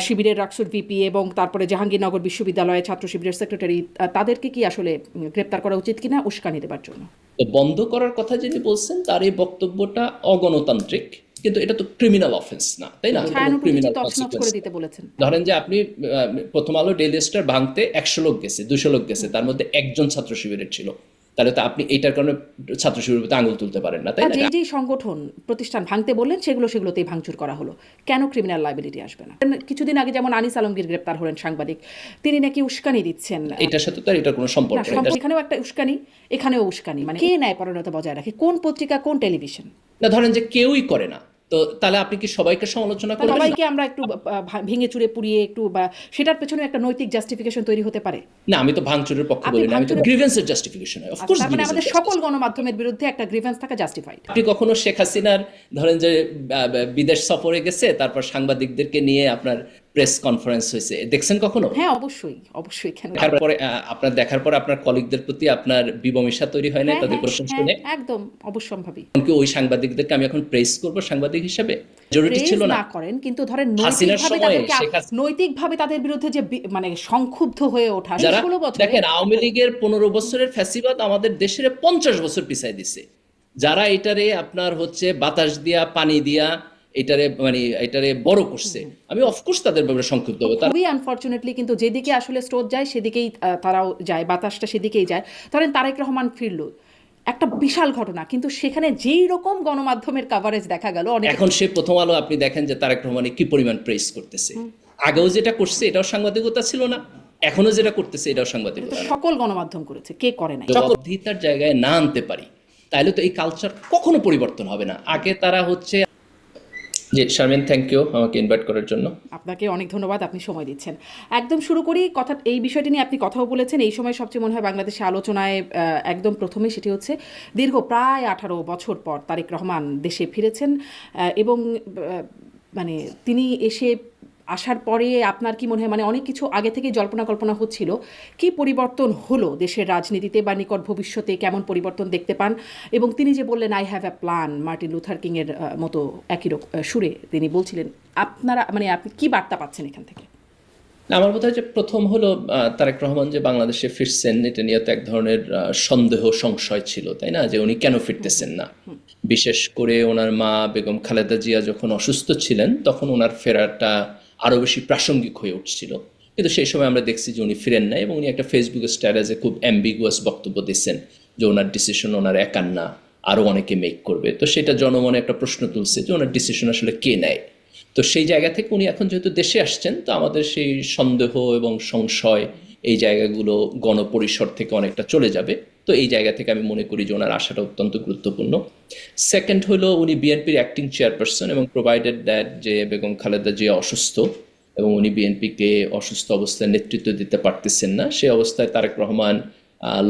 শিবিরের রাকসুর ভিপি এবং তারপরে জাহাঙ্গীরনগর বিশ্ববিদ্যালয়ের ছাত্র শিবিরের সেক্রেটারি, তাদেরকে কি আসলে গ্রেপ্তার করা উচিত কিনা উস্কানি দেবার জন্য? তো বন্ধ করার কথা যিনি বলছেন তার এই বক্তব্যটা অগণতান্ত্রিক, কিন্তু এটা তো ক্রিমিনাল অফেন্স না, তাই না? ছায়ানটুজি তছনছ করে দিতে বলেছেন। ধরেন যে আপনি প্রথম আলো ডেইলি স্টার ভাঙতে 100 লোক গেছে, 200 লোক গেছে, তার মধ্যে একজন ছাত্র শিবিরের ছিল, তাহলে তো আপনি এইটার কারণে ছাত্র শিবিরের প্রতি আঙুল তুলতে পারেন না, তাই না? যেই সংগঠন প্রতিষ্ঠান ভাঙতে বললেন সেগুলোতেই ভাঙচুর করা হলো, কেন ক্রিমিনাল লায়াবিলিটি আসবে না? কিছুদিন আগে যেমন আনিস আলমগীর গ্রেপ্তার হলেন সাংবাদিক, তিনি নাকি উস্কানি দিচ্ছেন। এটার সাথে তো এটার কোনো সম্পর্ক নেই। এখানেও একটা উস্কানি, এখানেও উস্কানি, মানে কে ন্যায়পরায়ণতা বজায় রাখে, কোন পত্রিকা, কোন টেলিভিশন? না, ধরেন যে কেউই করে না, তো তাহলে আপনি কি সবাইকে সমালোচনা করবেন? সবাইকে আমরা একটু ভেঙে চুরে পুড়িয়ে একটু, বা সেটার পেছনে একটা নৈতিক জাস্টিফিকেশন তৈরি হতে পারে। না, আমি তো ভাঙচুরের পক্ষে বলি না, আমি তো গ্রিভেন্সের জাস্টিফিকেশন। অফ কোর্স মানে আমাদের সকল গণমাধ্যমের বিরুদ্ধে একটা গ্রিভেন্স থাকা জাস্টিফাইড। আপনি কখনো শেখ হাসিনার ধরেন যে বিদেশ সফরে গেছে, তারপর সাংবাদিকদেরকে নিয়ে আপনার প্রেস কনফারেন্স হয়েছে, দেখছেন কখনো? হ্যাঁ, অবশ্যই। কেন? তারপরে আপনার দেখার পর আপনার কলিগদের প্রতি আপনার বিবমিশা তৈরি হয় না তাদের প্রশ্ন শুনে? একদম অবশ্যম্ভাবী। কি ওই সাংবাদিকদেরকে আমি এখন প্রেস করব সাংবাদিক হিসেবে? জরুরি ছিল না করেন, কিন্তু ধরেন নৈতিকভাবে তাদের বিরুদ্ধে যে মানে সংক্ষুব্ধ হয়ে ওঠা, যারা দেখেন আওয়ামী লীগের 15 বছরের ফ্যাসিবাদ আমাদের দেশের 50 বছর পিছায় দিছে, যারা এটারে আপনার হচ্ছে বাতাস দিয়া পানি দিয়া এটারে বড় করছে, আমি অফকোর্স তাদের ব্যাপারে সংক্ষুব্ধ হব। খুবই আনফরচুনেটলি কিন্তু যেদিকে আসলে স্রোত যায় সেদিকেই তারাও যায়, বাতাসটা সেদিকেই যায়। ধরেন তারেক রহমান ফিরল, একটা বিশাল ঘটনা, কিন্তু সেখানে যেই রকম গণমাধ্যমের কভারেজ দেখা গেল, এখন সে প্রথম আলো আপনি দেখেন যে তারেক রহমানের কি পরিমাণ প্রেস করতেছে। আগেও যেটা করছে এটাও সাংবাদিকতা ছিল না, এখনো যেটা করতেছে এটাও সাংবাদিকতা। সকল গণমাধ্যম করেছে, কে করে না? জবাবদিহিতার জায়গায় না আনতে পারি তাহলে তো এই কালচার কখনো পরিবর্তন হবে না। আগে তারা হচ্ছে জি শারমিন, থ্যাংক ইউ আমাকে ইনভাইট করার জন্য। আপনাকে অনেক ধন্যবাদ, আপনি সময় দিচ্ছেন। একদম শুরু করি কথা, এই বিষয়টি নিয়ে আপনি কথাও বলেছেন। এই সময় সবচেয়ে মনে হয় বাংলাদেশে আলোচনায় একদম প্রথমে সেটি হচ্ছে দীর্ঘ প্রায় 18 বছর পর তারেক রহমান দেশে ফিরেছেন, এবং মানে তিনি আসার পরে আপনার কি মনে হয়, মানে অনেক কিছু আগে থেকে জল্পনা কল্পনা হচ্ছিল, কি পরিবর্তন হলো দেশের রাজনীতিতে, বা নিকট ভবিষ্যতে কেমন পরিবর্তন দেখতে পান? এবং তিনি যে বললেন I have a plan, Martin Luther king এর মতো একই সুরে তিনি বলছিলেন, আপনারা মানে আপনি কি বার্তা পাচ্ছেন এখান থেকে? আমার বোধ হয় যে প্রথম হলো তারেক রহমান যে বাংলাদেশে ফিরছেন, এটা নিয়ে তো এক ধরনের সন্দেহ সংশয় ছিল, তাই না, যে উনি কেন ফিরতেছেন না। বিশেষ করে ওনার মা বেগম খালেদা জিয়া যখন অসুস্থ ছিলেন তখন ওনার ফেরাটা আরো বেশি প্রাসঙ্গিক হয়ে উঠছিল, কিন্তু সেই সময় আমরা দেখছি যে উনি ফিরেন নাই, এবং উনি একটা ফেসবুক স্ট্যাটাসে খুব অ্যাম্বিগুয়াস বক্তব্য দিচ্ছেন যে ওনার ডিসিশন ওনার একার না, আরো অনেকে মেক করবে। তো সেটা জনমনে একটা প্রশ্ন তুলছে যে ওনার ডিসিশন আসলে কে নেয়। তো সেই জায়গা থেকে উনি এখন যেহেতু দেশে আসছেন, তো আমাদের সেই সন্দেহ এবং সংশয় এই জায়গাগুলো গণপরিসর থেকে অনেকটা চলে যাবে। তো এই জায়গা থেকে আমি মনে করি যে ওনার আশাটা অত্যন্ত গুরুত্বপূর্ণ। সেকেন্ড হলো উনি বিএনপির অ্যাক্টিং চেয়ারপারসন, এবং প্রোভাইডেড দ্যাট যে বেগম খালেদা জিয়া অসুস্থ এবং উনি বিএনপিকে অসুস্থ অবস্থায় নেতৃত্ব দিতে পারতেছেন না, সে অবস্থায় তারেক রহমান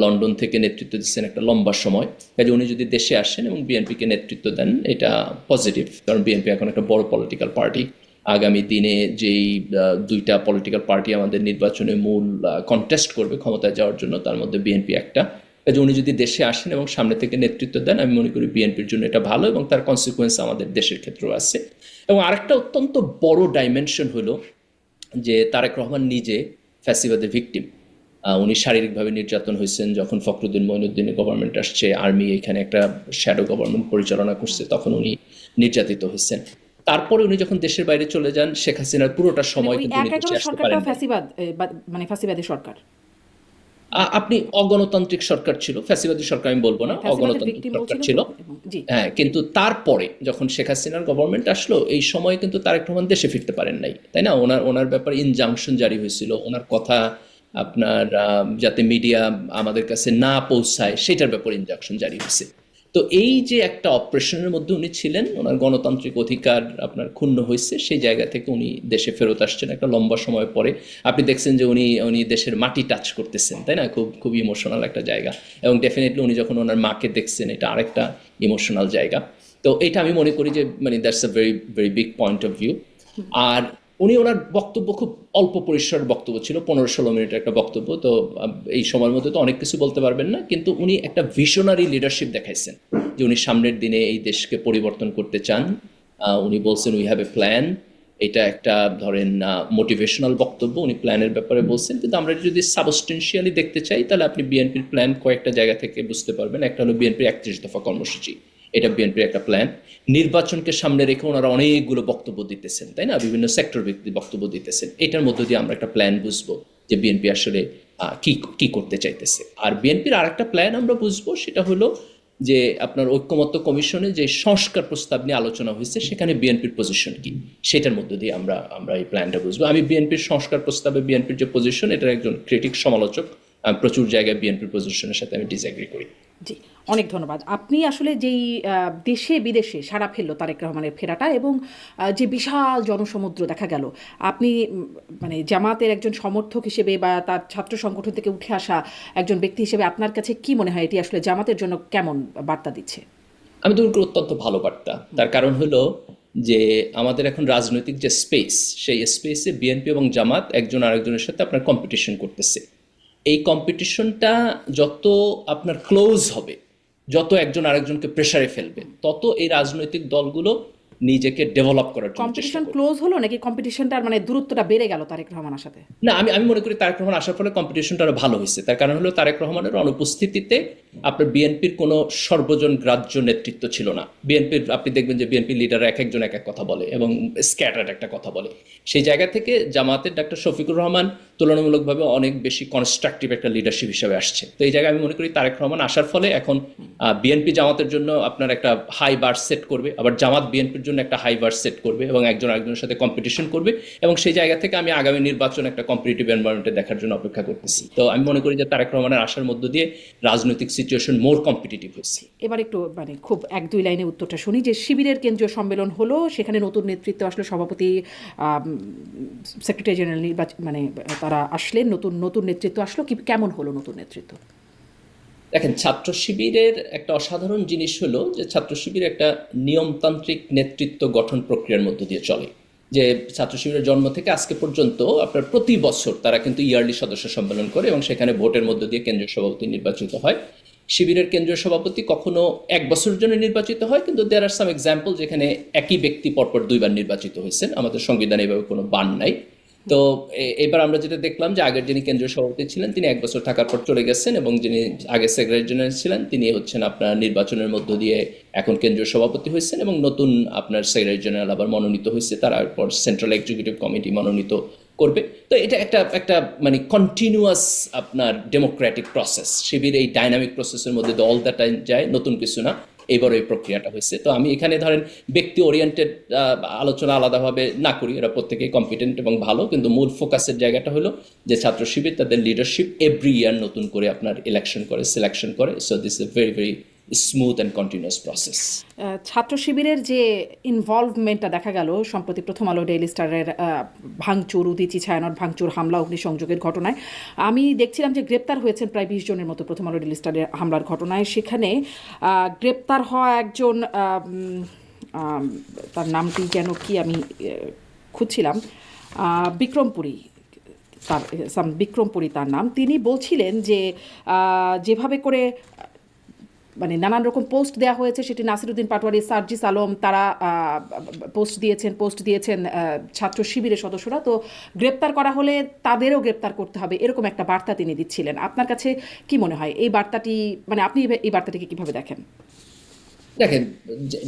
লন্ডন থেকে নেতৃত্ব দিচ্ছেন একটা লম্বা সময়। কাজে উনি যদি দেশে আসেন এবং বিএনপিকে নেতৃত্ব দেন, এটা পজিটিভ, কারণ বিএনপি এখন একটা বড় পলিটিক্যাল পার্টি। আগামী দিনে যেই দুইটা পলিটিক্যাল পার্টি আমাদের নির্বাচনে মূল কন্টেস্ট করবে ক্ষমতায় যাওয়ার জন্য, তার মধ্যে বিএনপি একটা। কাজে উনি যদি দেশে আসেন এবং সামনে থেকে নেতৃত্ব দেন, আমি মনে করি বিএনপির জন্য এটা ভালো, এবং তার কনসিকুয়েন্স আমাদের দেশের ক্ষেত্রেও আছে। এবং আরেকটা অত্যন্ত বড় ডাইমেনশন হলো যে তারেক রহমান নিজে ফ্যাসিবাদের ভিকটিম। উনি শারীরিকভাবে নির্যাতন হয়েছেন যখন ফখরুদ্দিন মঈনুদ্দিনের গভর্নমেন্ট আসছে, আর্মি এখানে একটা শ্যাডো গভর্নমেন্ট পরিচালনা করছে, তখন উনি নির্যাতিত হয়েছেন। তারপরে উনি যখন দেশের বাইরে চলে যান, শেখ হাসিনার পুরোটা সময় কিন্তু উনি দেশে আসতে পারেন না। ফ্যাসিবাদী সরকার, আপনি অগণতান্ত্রিক সরকার ছিল, ফ্যাসিবাদী সরকার আমি বলবো না, অগণতান্ত্রিক সরকার ছিল। হ্যাঁ, কিন্তু তারপরে যখন শেখ হাসিনার গভর্নমেন্ট আসলো, এই সময় কিন্তু তারেক রহমান দেশে ফিরতে পারেন নাই, তাই না? ওনার ব্যাপারে ইনজাংশন জারি হয়েছিল, ওনার কথা আপনার যাতে মিডিয়া আমাদের কাছে না পৌঁছায় সেটার ব্যাপারে ইনজাংশন জারি হয়েছে। তো এই যে একটা অপারেশনের মধ্যে উনি ছিলেন, ওনার গণতান্ত্রিক অধিকার আপনার ক্ষুণ্ণ হয়েছে, সেই জায়গা থেকে উনি দেশে ফেরত আসছেন একটা লম্বা সময় পরে। আপনি দেখছেন যে উনি দেশের মাটি টাচ করতেছেন, তাই না? খুব ইমোশনাল একটা জায়গা, এবং ডেফিনেটলি উনি যখন ওনার মাকে দেখছেন, এটা আরেকটা ইমোশনাল জায়গা। তো এটা আমি মনে করি যে মানে that's a very very big point of view. আর ওনার বক্তব্য খুব অল্প পরিসর বক্তব্য ছিল, 15-16 মিনিটের একটা বক্তব্য। তো এই সময়ের মধ্যে তো অনেক কিছু বলতে পারবেন না, কিন্তু উনি একটা ভিশনারি লিডারশিপ দেখাইছেন যে উনি সামনের দিনে এই দেশকে পরিবর্তন করতে চান। উনি বলছেন উই হ্যাভ এ প্ল্যান, এটা একটা ধরেন মোটিভেশনাল বক্তব্য, উনি প্ল্যানের ব্যাপারে বলছেন, কিন্তু আমরা যদি সাবস্টেন্সিয়ালি দেখতে চাই তাহলে আপনি বিএনপির প্ল্যান কয়েকটা জায়গা থেকে বুঝতে পারবেন। একটা হলো বিএনপির 31 দফা কর্মসূচি, এটা বিএনপির একটা প্ল্যান। নির্বাচনকে সামনে রেখে ওনারা অনেকগুলো বক্তব্য দিতেছেন, তাই না, বিভিন্ন সেক্টর ব্যক্তি বক্তব্য দিতেছেন। এটার মধ্য দিয়ে আমরা একটা প্ল্যান বুঝবো যে বিএনপি আসলে কি কি করতে চাইতেছে। আর বিএনপির আর একটা প্ল্যান আমরা বুঝবো, সেটা হলো যে আপনার ঐক্যমত্য কমিশনে যে সংস্কার প্রস্তাব নিয়ে আলোচনা হয়েছে সেখানে বিএনপির পজিশন কি, সেটার মধ্য দিয়ে আমরা এই প্ল্যানটা বুঝবো। আমি বিএনপির সংস্কার প্রস্তাবে বিএনপির যে পজিশন, এটার একজন ক্রিটিক সমালোচক, প্রচুর জায়গায় বিএনপির পজিশনের সাথে আমি ডিসএগ্রি করি। জি, অনেক ধন্যবাদ। আপনি আসলে যেই দেশে বিদেশে সাড়া ফেললো তারেক রহমানের ফেরাটা এবং যে বিশাল জনসমুদ্র দেখা গেল, আপনি মানে জামাতের একজন সমর্থক হিসেবে বা তার ছাত্র সংগঠন থেকে উঠে আসা একজন ব্যক্তি হিসেবে আপনার কাছে কি মনে হয় এটি আসলে জামাতের জন্য কেমন বার্তা দিচ্ছে? আমি তো অত্যন্ত ভালো বার্তা। তার কারণ হলো যে আমাদের এখন রাজনৈতিক যে স্পেস, সেই স্পেসে বিএনপি এবং জামাত একজন আরেকজনের সাথে আপনার কম্পিটিশন করতেছে। এই কম্পিটিশনটা যত আপনার ক্লোজ হবে, যত একজন আরেকজনকে প্রেসারে ফেলবে, তত এই রাজনৈতিক দলগুলো নিজেকে ডেভেলপ করার জন্য চেষ্টা কম্পিটিশন করবে। ক্লোজ হলো নাকি কম্পিটিশনটার মানে দূরত্বটা বেড়ে গেল তারেক রহমানের সাথে? না, আমি মনে করি তারেক রহমান আসার ফলে কম্পিটিশনটা আরো ভালো হয়েছে। তার কারণ হলো তারেক রহমানের অনুপস্থিতিতে আপনার বিএনপির কোনো সর্বজন গ্রাহ্য নেতৃত্ব ছিল না। বিএনপির আপনি দেখবেন যে বিএনপি লিডার এক একজন এক এক কথা বলে এবং স্ক্যাটার্ড একটা কথা বলে। সেই জায়গা থেকে জামাতের ডাক্তার শফিকুর রহমান তুলনামূলকভাবে অনেক বেশি কনস্ট্রাকটিভ একটা লিডারশিপ হিসেবে আসছে। তো এই জায়গায় আমি মনে করি তারেক রহমান আসার ফলে এখন বিএনপি জামাতের জন্য আপনার একটা হাই বার সেট করবে, আবার জামাত বিএনপির জন্য একটা হাই বার সেট করবে এবং একজন আরেকজনের সাথে কম্পিটিশন করবে। এবং সেই জায়গা থেকে আমি আগামী নির্বাচন একটা কম্পিটিটিভ এনভায়রনমেন্টে দেখার জন্য অপেক্ষা করতেছি। তো আমি মনে করি যে তারেক রহমানের আসার মধ্য দিয়ে রাজনৈতিক সিচুয়েশন মোর কম্পিটিটিভ হয়েছে। এবার একটু মানে খুব এক দুই লাইনে উত্তরটা শুনি যে শিবিরের কেন্দ্রীয় সম্মেলন হলো, সেখানে নতুন নেতৃত্ব আসলো, সভাপতি সেক্রেটারি জেনারেল নির্বাচন মানে তারা আসলেন, নতুন নেতৃত্ব আসলো। কি কেমন হলো নতুন নেতৃত্ব? দেখেন, ছাত্র শিবিরের একটা অসাধারণ জিনিস হলো যে ছাত্র শিবির একটা নিয়মতান্ত্রিক নেতৃত্ব গঠন প্রক্রিয়ার মধ্য দিয়ে চলে। যে ছাত্র শিবিরের জন্ম থেকে আজকে পর্যন্ত আপনার প্রতি বছর তারা কিন্তু ইয়ারলি সদস্য সম্মেলন করে এবং সেখানে ভোটের মধ্য দিয়ে কেন্দ্রীয় সভাপতি নির্বাচিত হয়। শিবিরের কেন্দ্রীয় সভাপতি কখনো এক বছরের জন্য নির্বাচিত হয়, কিন্তু দেয়ার আর সাম এক্সাম্পল যেখানে একই ব্যক্তি পরপর দুইবার নির্বাচিত হয়েছেন। আমাদের সংবিধানে এভাবে কোনো বান নাই। তো এবার আমরা যেটা দেখলাম যে আগের যিনি কেন্দ্রীয় সভাপতি ছিলেন তিনি 1 বছর থাকার পর চলে গেছেন এবং যিনি আগে সেক্রেটারি জেনারেল ছিলেন তিনি হচ্ছেন আপনার নির্বাচনের মধ্য দিয়ে এখন কেন্দ্রীয় সভাপতি হয়েছেন এবং নতুন আপনার সেক্রেটারি জেনারেল আবার মনোনীত হয়েছে, তারপর সেন্ট্রাল এক্সিকিউটিভ কমিটি মনোনীত করবে। তো এটা একটা মানে কন্টিনিউয়াস আপনার ডেমোক্রেটিক প্রসেস। শিবির এই ডাইনামিক প্রসেসের মধ্যে অল দ্য টাইম যায়, নতুন কিছু না। এইবার এই প্রক্রিয়াটা হয়েছে। তো আমি এখানে ধরেন ব্যক্তি ওরিয়েন্টেড আলোচনা আলাদাভাবে না করি, এরা প্রত্যেকেই কম্পিটেন্ট এবং ভালো, কিন্তু মূল ফোকাসের জায়গাটা হলো যে ছাত্র শিবির তাদের লিডারশিপ এভরি ইয়ার নতুন করে আপনার ইলেকশন করে, সিলেকশন করে। So this is very very smooth and continuous process. ছাত্র শিবিরের যে ইনভলভমেন্টটা দেখা গেল সম্প্রতি প্রথম আলো ডেইলি স্টারের ভাঙচুর, উদীচী ছায়ানট ভাঙচুর, হামলা, অগ্নিসংযোগের ঘটনায় আমি দেখছিলাম যে গ্রেপ্তার হয়েছেন প্রায় 20 জনের মতো প্রথম আলো ডেইলি স্টারের হামলার ঘটনায়। সেখানে গ্রেপ্তার হওয়া একজন তার নামটি যেন কি আমি খুঁজছিলাম, বিক্রমপুরী, বিক্রমপুরী তার নাম। তিনি বলছিলেন যে যেভাবে করে মানে নানান রকম পোস্ট দেওয়া হয়েছে, সেটি নাসিরুদ্দিন পাটোয়ারি, সার্জিস আলম তারা পোস্ট দিয়েছেন ছাত্র শিবিরের সদস্যরা, তো গ্রেপ্তার করা হলে তাদেরও গ্রেপ্তার করতে হবে, এরকম একটা বার্তা তিনি দিচ্ছিলেন। আপনার কাছে কি মনে হয় এই বার্তাটি, মানে আপনি এই বার্তাটিকে কিভাবে দেখেন? দেখেন,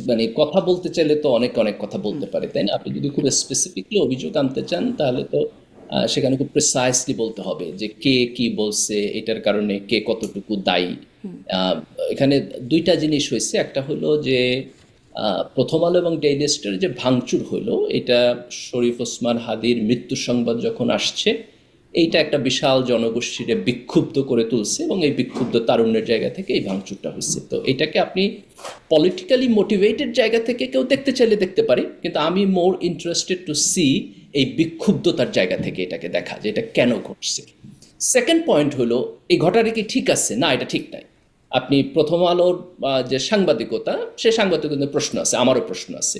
মানে কথা বলতে চাইলে তো অনেক কথা বলতে পারে, তাই না? আপনি যদি খুব স্পেসিফিকলি অভিযোগ আনতে চান তাহলে তো সেখানে খুব প্রিসাইসলি বলতে হবে যে কে কি বলছে, এটার কারণে কে কতটুকু দায়ী। এখানে দুইটা জিনিস হয়েছে। একটা হলো যে প্রথম আলো এবং ডেইলি স্টার যে ভাঙচুর হলো, এটা শরীফ ওসমান হাদির মৃত্যু সংবাদ যখন আসছে এইটা একটা বিশাল জনগোষ্ঠীরে বিক্ষুব্ধ করে তুলছে এবং এই বিক্ষুব্ধ তারুণ্যের জায়গা থেকে এই ভাঙচুরটা হয়েছে। তো এটাকে আপনি পলিটিক্যালি মোটিভেটেড জায়গা থেকে কেউ দেখতে চাইলে দেখতে পারে, কিন্তু আমি মোর ইন্টারেস্টেড টু সি এই বিক্ষুব্ধতার জায়গা থেকে এটাকে দেখা যে এটা কেন ঘটছে। সেকেন্ড পয়েন্ট হলো এই ঘটনাটা কি ঠিক আছে না, এটা ঠিক নাই। আপনি প্রথম আলোর যে সাংবাদিকতা, সে সাংবাদিকতার প্রশ্ন আছে, আমারও প্রশ্ন আছে।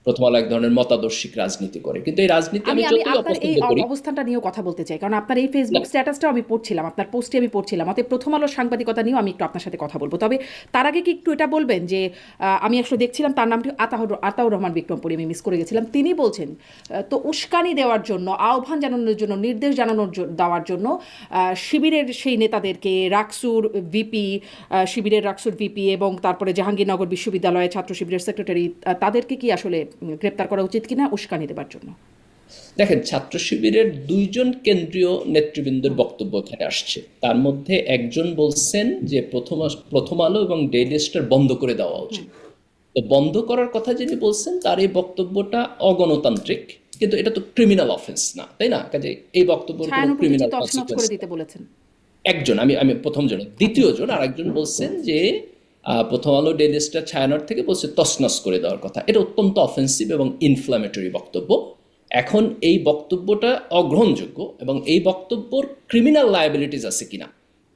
প্রথম আলো এক ধরনের মতাদর্শিক রাজনীতি করে, কিন্তু এই রাজনীতি আমি আমি আমি যতই আপনার এই অপছন্দ করি। অবস্থানটা নিয়েও কথা বলতে চাই, কারণ আপনার এই না, ফেসবুক স্ট্যাটাসটাও আমি পড়ছিলাম, আপনার পোস্টে আমি পড়ছিলাম, অতএব প্রথম আলোর সাংবাদিকতা নিয়েও আমি একটু আপনার সাথে কথা বলবো। তবে তার আগে কি একটু এটা বলবেন যে আমি আসলে দেখছিলাম তার নামটি আতাউর রহমান বিক্রমপুরী, আমি মিস করে গেছিলাম। তিনি বলছেন তো উস্কানি দেওয়ার জন্য, আহ্বান জানানোর জন্য, নির্দেশ দেওয়ার জন্য শিবিরের সেই নেতাদেরকে রাকসুর ভিপি, শিবিরের রাকসুর ভিপি এবং তারপরে জাহাঙ্গীরনগর বিশ্ববিদ্যালয়ের ছাত্র শিবিরের সেক্রেটারি, তাদেরকে কি আসলে গ্রেপ্তার করা উচিত কিনা উস্কানি দেওয়ার জন্য? দেখেন, ছাত্র শিবিরের 2জন কেন্দ্রীয় নেতৃবৃন্দের বক্তব্য এখানে আসছে। তার মধ্যে একজন বলছেন যে প্রথম আলো এবং ডেইলি স্টার বন্ধ করে দেওয়া উচিত। তো বন্ধ করার কথা যিনি বলছেন তার এই বক্তব্যটা অগণতান্ত্রিক, কিন্তু এটা তো ক্রিমিনাল অফেন্স না, তাই না? কাজে এই বক্তব্যের কোনো ছায়ানটের যে ক্রিমিনাল তছনছ কনসিকুয়েন্স। করে দিতে বলেছেন। একজন, আমি প্রথম জন, দ্বিতীয় জন আর একজন বলছেন যে প্রথম আলো ডেইলি স্টার ছায়ানট থেকে বলছে তছনছ করে দেওয়ার কথা। এটা অত্যন্ত অফেন্সিভ এবং ইনফ্ল্যামেটরি বক্তব্য। এখন এই বক্তব্যটা অগ্রহণযোগ্য এবং এই বক্তব্যর ক্রিমিনাল লায়াবিলিটিস আছে কিনা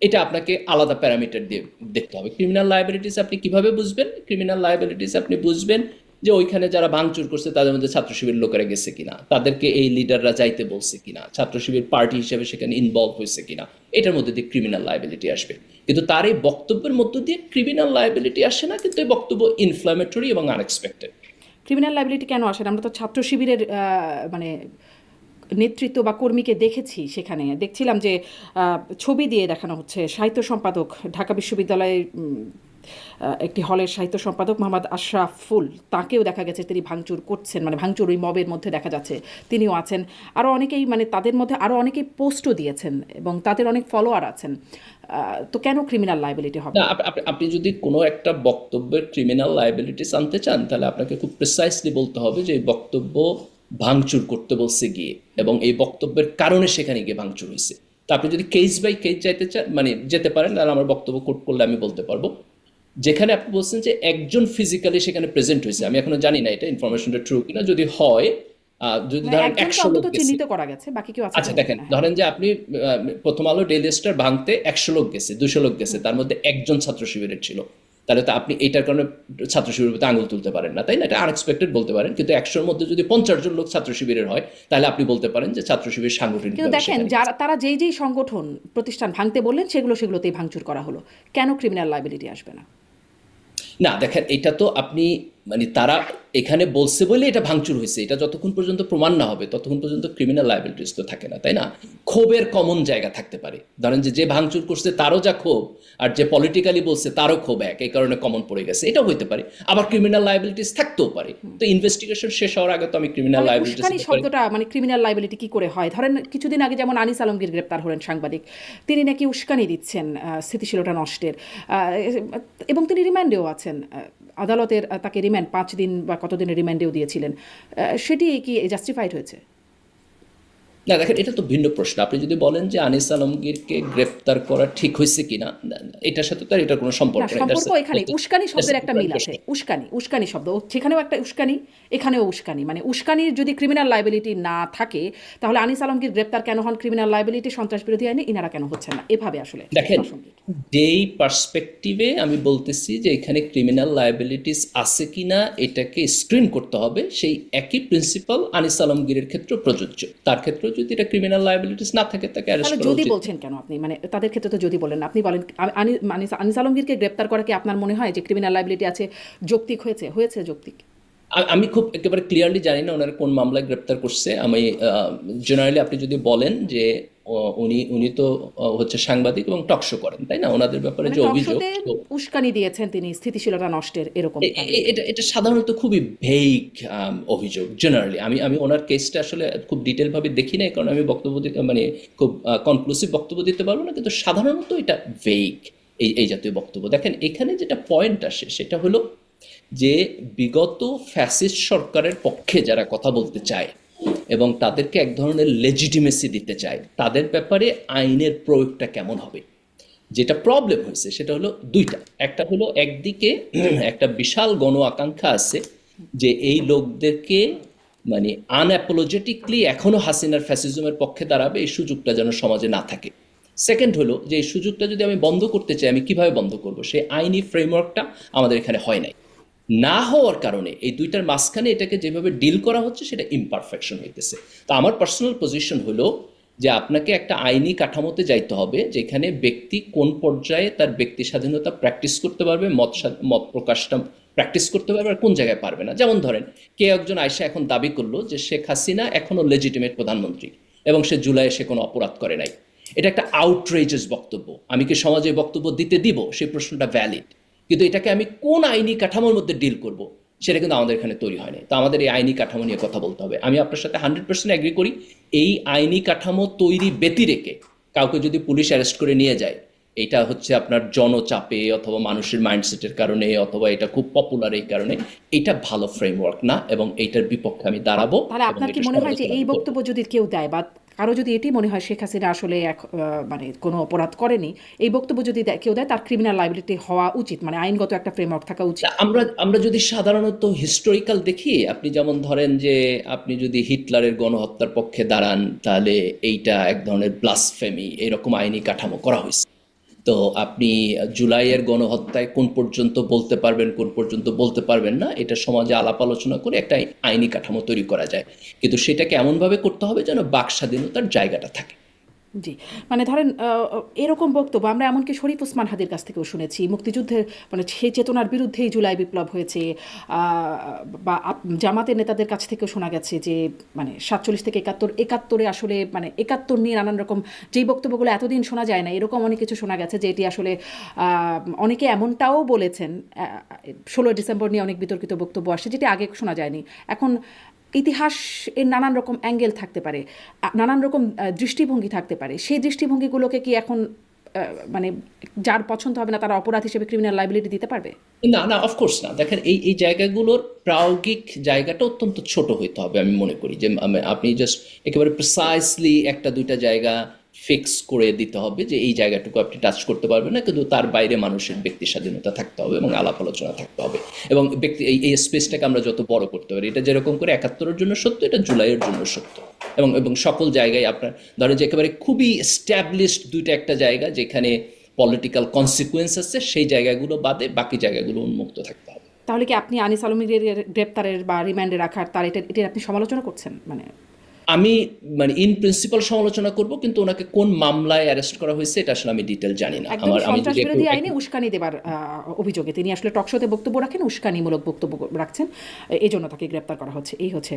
এটা আপনাকে আলাদা প্যারামিটার দিয়ে দেখতে হবে। ক্রিমিনাল লায়াবিলিটিস আপনি কিভাবে বুঝবেন? ক্রিমিনাল লায়াবিলিটিস আপনি বুঝবেন যে ওইখানে যারা ভাঙচুর করছে তাদের মধ্যে ছাত্র শিবির লোকেরা গেছে কিনা, তাদেরকে এই লিডাররা যাইতে বলছে কিনা, ছাত্র শিবির পার্টি হিসেবে সেখানে ইনভলভ হয়েছে কিনা, এটার মধ্যে দিয়ে ক্রিমিনাল লায়াবিলিটি আসবে। কিন্তু তার এই বক্তব্যের মধ্য দিয়ে ক্রিমিনাল লায়াবিলিটি আসে না, কিন্তু এই বক্তব্য ইনফ্ল্যামেটরি এবং আনএক্সপেক্টেড। ক্রিমিনাল লাইবিলিটি কেন আসে না? আমরা তো ছাত্র শিবিরের মানে নেতৃত্ব বা কর্মীকে দেখেছি, সেখানে দেখছিলাম যে ছবি দিয়ে দেখানো হচ্ছে সাহিত্য সম্পাদক, ঢাকা বিশ্ববিদ্যালয়ের একটি হলের সাহিত্য সম্পাদক মোহাম্মদ আশরাফুল, তাকেও দেখা গেছে তিনি ভাঙচুর করছেন, মানে ভাঙচুর ওই মবের মধ্যে দেখা যাচ্ছে, তিনিও আছেন। আরও অনেকেই, মানে তাদের মধ্যে আরও অনেকেই পোস্টও দিয়েছেন এবং তাদের অনেক ফলোয়ার আছেন। তো কেন ক্রিমিনাল লাইবিলিটি হবে? না, আপনি যদি কোনো একটা বক্তব্যের ক্রিমিনাল লায়াবিলিটিস আনতে চান তাহলে আপনাকে খুব প্রিসাইসলি বলতে হবে যে এই বক্তব্য ভাঙচুর করতে বলছে গিয়ে এবং এই বক্তব্যের কারণে সেখানে গিয়ে ভাঙচুর হয়েছে। তো আপনি যদি কেস বাই কেস যাইতে চান, মানে যেতে পারেন, তাহলে আমার বক্তব্য কোট করলে আমি বলতে পারবো। যেখানে আপনি বলছেন যে একজন ফিজিক্যালি সেখানে প্রেজেন্ট হয়েছে, আমি এখনো জানি না এটা ইনফরমেশনটা ট্রু কিনা। যদি হয়, যদি মানে ধরেন একজনকে 100 লোক অন্তত গেছে। চিহ্নিত করা গেছে, বাকি কেউ আছে আচ্ছা কিনা দেখেন, জানি না। ধরেন যে আপনি প্রথম আলো ডেইলি স্টার ভাঙতে 100 লোক গেছে, 200 লোক গেছে, তার মধ্যে একজন ছাত্র শিবিরের ছিল, তাহলে তো আপনি এইটার কারণে ছাত্র শিবিরের প্রতি আঙুল তুলতে পারেন না, তাই না? এটা আনএক্সপেক্টেড বলতে পারেন। কিন্তু 100-র মধ্যে যদি 50 জন লোক ছাত্র শিবিরের হয় তাহলে আপনি বলতে পারেন যে ছাত্র শিবির সাংগঠনিক। কিন্তু দেখেন, যারা তারা যেই সংগঠন প্রতিষ্ঠান ভাঙতে বললেন সেগুলোতেই ভাঙচুর করা হলো, কেন ক্রিমিনাল লাইবিলিটি আসবে না? না দেখেন, এটা তো আপনি, মানে তারা এখানে বলছে বলে এটা ভাঙচুর হয়েছে, এটা যতক্ষণ পর্যন্ত প্রমাণ না হবে ততক্ষণ পর্যন্ত ক্রিমিনাল লায়াবিলিটিস তো থাকে না, তাই না? ক্ষোভের কমন জায়গা থাকতে পারে। ধরেন যে ভাঙচুর করছে তারও যা ক্ষোভ, আর যে পলিটিক্যালি বলছে তারও ক্ষোভ এক, এই কারণে কমন পড়ে গেছে, এটাও হইতে পারে। আবার ক্রিমিনাল লায়াবিলিটিস থাকতেও পারে। তো ইনভেস্টিগেশন শেষ হওয়ার আগে তো আমি ক্রিমিনাল লায়াবিলিটিস উস্কানি শব্দটা, মানে ক্রিমিনাল লাইবিলিটি কি করে হয়? ধরেন কিছুদিন আগে যেমন আনিস আলমগীর গ্রেপ্তার হলেন, সাংবাদিক, তিনি নাকি উস্কানি দিচ্ছেন স্থিতিশীলতা নষ্টের, এবং তিনি রিমান্ডেও আছেন। আদালতের তাকে রিমান্ড 5 দিন বা কতদিনের রিমান্ডেও দিয়েছিলেন। সেটি কি জাস্টিফাইড হয়েছে? না দেখেন, এটা তো ভিন্ন প্রশ্ন। আপনি যদি বলেন যে আনিস আলমগীরকে গ্রেফতার করা ঠিক হয়েছে কিনা, এটার সাথে তো আর এটার কোনো সম্পর্ক না, নেই। সম্পর্ক এখানে উস্কানি শব্দের একটা মিল আছে। উস্কানি শব্দ, সেখানেও একটা উস্কানি, এখানেও উস্কানি। মানে উস্কানির যদি ক্রিমিনাল লাইবিলিটি না থাকে তাহলে আনিস আলমগীর গ্রেপ্তার কেন হন ক্রিমিনাল লাইবিলিটি, সন্ত্রাস বিরোধী আইনে, ইনারা কেন হচ্ছেন না? এভাবে আসলে দেখেন, প্রাসঙ্গিক। যেই পার্সপেক্টিভে আমি বলতেছি যে এখানে ক্রিমিনাল লায়াবিলিটিস আছে কিনা এটাকে স্ক্রিন করতে হবে, সেই একই প্রিন্সিপাল আনিস আলমগীরের ক্ষেত্রে প্রযোজ্য। তার ক্ষেত্রে যদি এটা ক্রিমিনাল লায়াবিলিটিস না থাকে তাকে অ্যারেস্ট তাহলে করা যদি উচিত। বলছেন কেন আপনি? মানে তাদের ক্ষেত্রে তো যদি বলেন না, আপনি বলেন আনিস আলমগীরকে গ্রেপ্তার করা কি আপনার মনে হয় যে ক্রিমিনাল লাইবিলিটি আছে যৌক্তিক হয়েছে যৌক্তিক? আমি খুব একেবারে ক্লিয়ারলি জানি না ওনারা কোন মামলায় গ্রেপ্তার করছে। আমি জেনারেলি আপনি যদি বলেন যে উনি তো হচ্ছে সাংবাদিক এবং টকশো করেন, তাই না? ওনাদের ব্যাপারে মানে যে টক অভিযোগ, শোতে উস্কানি দিয়েছেন তিনি স্থিতিশীলতা নষ্টের, এরকম। এটা সাধারণত খুবই ভেইগ অভিযোগ। জেনারেলি আমি ওনার কেসটা আসলে খুব ডিটেলভাবে দেখি না, কারণ আমি বক্তব্য দিতে, মানে খুব কনক্লুসিভ বক্তব্য দিতে পারবো না, কিন্তু সাধারণত এটা ভেইগ, এই জাতীয় বক্তব্য। দেখেন, এখানে যেটা পয়েন্ট আসে সেটা হলো যে বিগত ফ্যাসিস্ট সরকারের পক্ষে যারা কথা বলতে চায় এবং তাদেরকে এক ধরনের লেজিটিমেসি দিতে চায়, তাদের ব্যাপারে আইনের প্রয়োগটা কেমন হবে। যেটা প্রবলেম হয়েছে সেটা হলো দুইটা। একটা হলো একদিকে একটা বিশাল গণ আকাঙ্ক্ষা আছে যে এই লোকদেরকে, মানে আনঅ্যাপোলজেটিকলি এখনো হাসিনার ফ্যাসিজমের পক্ষে দাঁড়াবে, এই সুযোগটা যেন সমাজে না থাকে। সেকেন্ড হলো যে এই সুযোগটা যদি আমি বন্ধ করতে চাই, আমি কিভাবে বন্ধ করব, সেই আইনি ফ্রেমওয়ার্কটা আমাদের এখানে হয় নাই। না হওয়ার কারণে এই দুইটার মাঝখানে এটাকে যেভাবে ডিল করা হচ্ছে সেটা ইমপারফেকশন হইতেছে। তো আমার পার্সোনাল পজিশন হলো যে আপনাকে একটা আইনি কাঠামোতে যাইতে হবে যেখানে ব্যক্তি কোন পর্যায়ে তার ব্যক্তি স্বাধীনতা প্র্যাকটিস করতে পারবে, মত প্রকাশটা প্র্যাকটিস করতে পারবে, আর কোন জায়গায় পারবে না। যেমন ধরেন কে একজন আয়সা এখন দাবি করলো যে শেখ হাসিনা এখনো লেজিটিমেট প্রধানমন্ত্রী এবং সে জুলাইয়ে সে কোনো অপরাধ করে নাই। এটা একটা আউটরেজাস বক্তব্য। আমি কি সমাজে বক্তব্য দিতে দিব, সেই প্রশ্নটা ভ্যালিড, কিন্তু এটাকে আমি কোন আইনি কাঠামোর মধ্যে ডিল করব সেটা কিন্তু আমাদের এখানে তৈরি হয়নি। তো আমাদের এই আইনি কাঠামো নিয়ে কথা বলতে হবে। আমি আপনার সাথে 100% এগ্রি করি। এই আইনি কাঠামো তৈরি ব্যতি রেখে কাউকে যদি পুলিশ অ্যারেস্ট করে নিয়ে যায়, এটা হচ্ছে আপনার জনচাপে অথবা মানুষের মাইন্ডসেটের কারণে অথবা এটা খুব পপুলার এই কারণে, এটা ভালো ফ্রেমওয়ার্ক না এবং এইটার বিপক্ষে আমি দাঁড়াবো। তাহলে এবং আপনার কি এটা মনে হয় যে সমালোচনা এই করব। বক্তব্য যদি কেউ দেয় বা কারো যদি এটি মনে হয় শেখ হাসিনা আসলে মানে কোনো অপরাধ করেনি, এই বক্তব্য যদি কেউ দেয় তার ক্রিমিনাল লাইবিলিটি হওয়া উচিত, মানে আইনগত একটা ফ্রেমওয়ার্ক থাকা উচিত? আমরা আমরা যদি সাধারণত হিস্টোরিক্যাল দেখি, আপনি যেমন ধরেন যে আপনি যদি হিটলারের গণহত্যার পক্ষে দাঁড়ান তাহলে এইটা এক ধরনের ব্লাসফেমি, এরকম আইনি কাঠামো করা হয়েছে। তো আপনি জুলাইয়ের গণহত্যায় কোন পর্যন্ত বলতে পারবেন, কোন পর্যন্ত বলতে পারবেন না, এটা সমাজে আলাপ আলোচনা করে একটা আইনি কাঠামো তৈরি করা যায়, কিন্তু সেটাকে এমনভাবে করতে হবে যেন বাক স্বাধীনতার জায়গাটা থাকে। জি, মানে ধরেন এরকম বক্তব্য আমরা এমনকি শরীফ ওসমান হাদির কাছ থেকেও শুনেছি। মুক্তিযুদ্ধের মানে সেই চেতনার বিরুদ্ধেই জুলাই বিপ্লব হয়েছে। বা জামাতের নেতাদের কাছ থেকেও শোনা গেছে যে মানে 47 থেকে 71 আসলে মানে 71 নিয়ে নানান রকম যেই বক্তব্যগুলো এতদিন শোনা যায় না, এরকম অনেক কিছু শোনা গেছে যে এটি আসলে অনেকে এমনটাও বলেছেন 16 ডিসেম্বর নিয়ে অনেক বিতর্কিত বক্তব্য আসে যেটি আগে শোনা যায়নি। এখন ইতিহাস এর নানান রকম অ্যাঙ্গেল থাকতে পারে, নানান রকম দৃষ্টিভঙ্গি থাকতে পারে। সেই দৃষ্টিভঙ্গিগুলোকে কি এখন মানে যার পছন্দ হবে না তারা অপরাধ হিসেবে ক্রিমিনাল লাইবিলিটি দিতে পারবে? না না, অফকোর্স না। দেখেন এই এই জায়গাগুলোর প্রায়োগিক জায়গাটা অত্যন্ত ছোট হইতে হবে। আমি মনে করি যে আপনি জাস্ট একেবারে প্রিসাইসলি একটা দুইটা জায়গা ফিক্স করে দিতে হবে যে এই জায়গাটুকু আপনি টাচ করতে পারবেন না, কিন্তু তার বাইরে মানুষের ব্যক্তি স্বাধীনতা থাকতে হবে এবং আলাপ আলোচনা থাকতে হবে। এবং ব্যক্তি এই এই স্পেসটাকে আমরা যত বড় করতে পারি, এটা যেরকম করে 71-এর জন্য সত্য, এটা জুলাইয়ের জন্য সত্য। এবং এবং সকল জায়গায় আপনার ধরেন যে একেবারে খুবই এস্টাবলিশড দুইটা একটা জায়গা যেখানে পলিটিক্যাল কনসিকুয়েন্স আছে, সেই জায়গাগুলো বাদে বাকি জায়গাগুলো উন্মুক্ত থাকতে হবে। তাহলে কি আপনি আনিস আলমগীরের গ্রেপ্তারের বা রিমান্ডে রাখার তার এটার আপনি সমালোচনা করছেন? মানে আমি মানে ইন প্রিন্সিপাল সমালোচনা করব, কিন্তু ওনাকে কোন মামলায় অ্যারেস্ট করা হয়েছে এটা আসলে আমি ডিটেল জানি না। একদম আমি সন্ত্রাস যদি বিরোধী আইনে উস্কানি দেবার অভিযোগে তিনি আসলে টকশোতে বক্তব্য রাখেন, উস্কানিমূলক বক্তব্য রাখছেন, এই জন্য তাকে গ্রেপ্তার করা হচ্ছে। এই হচ্ছে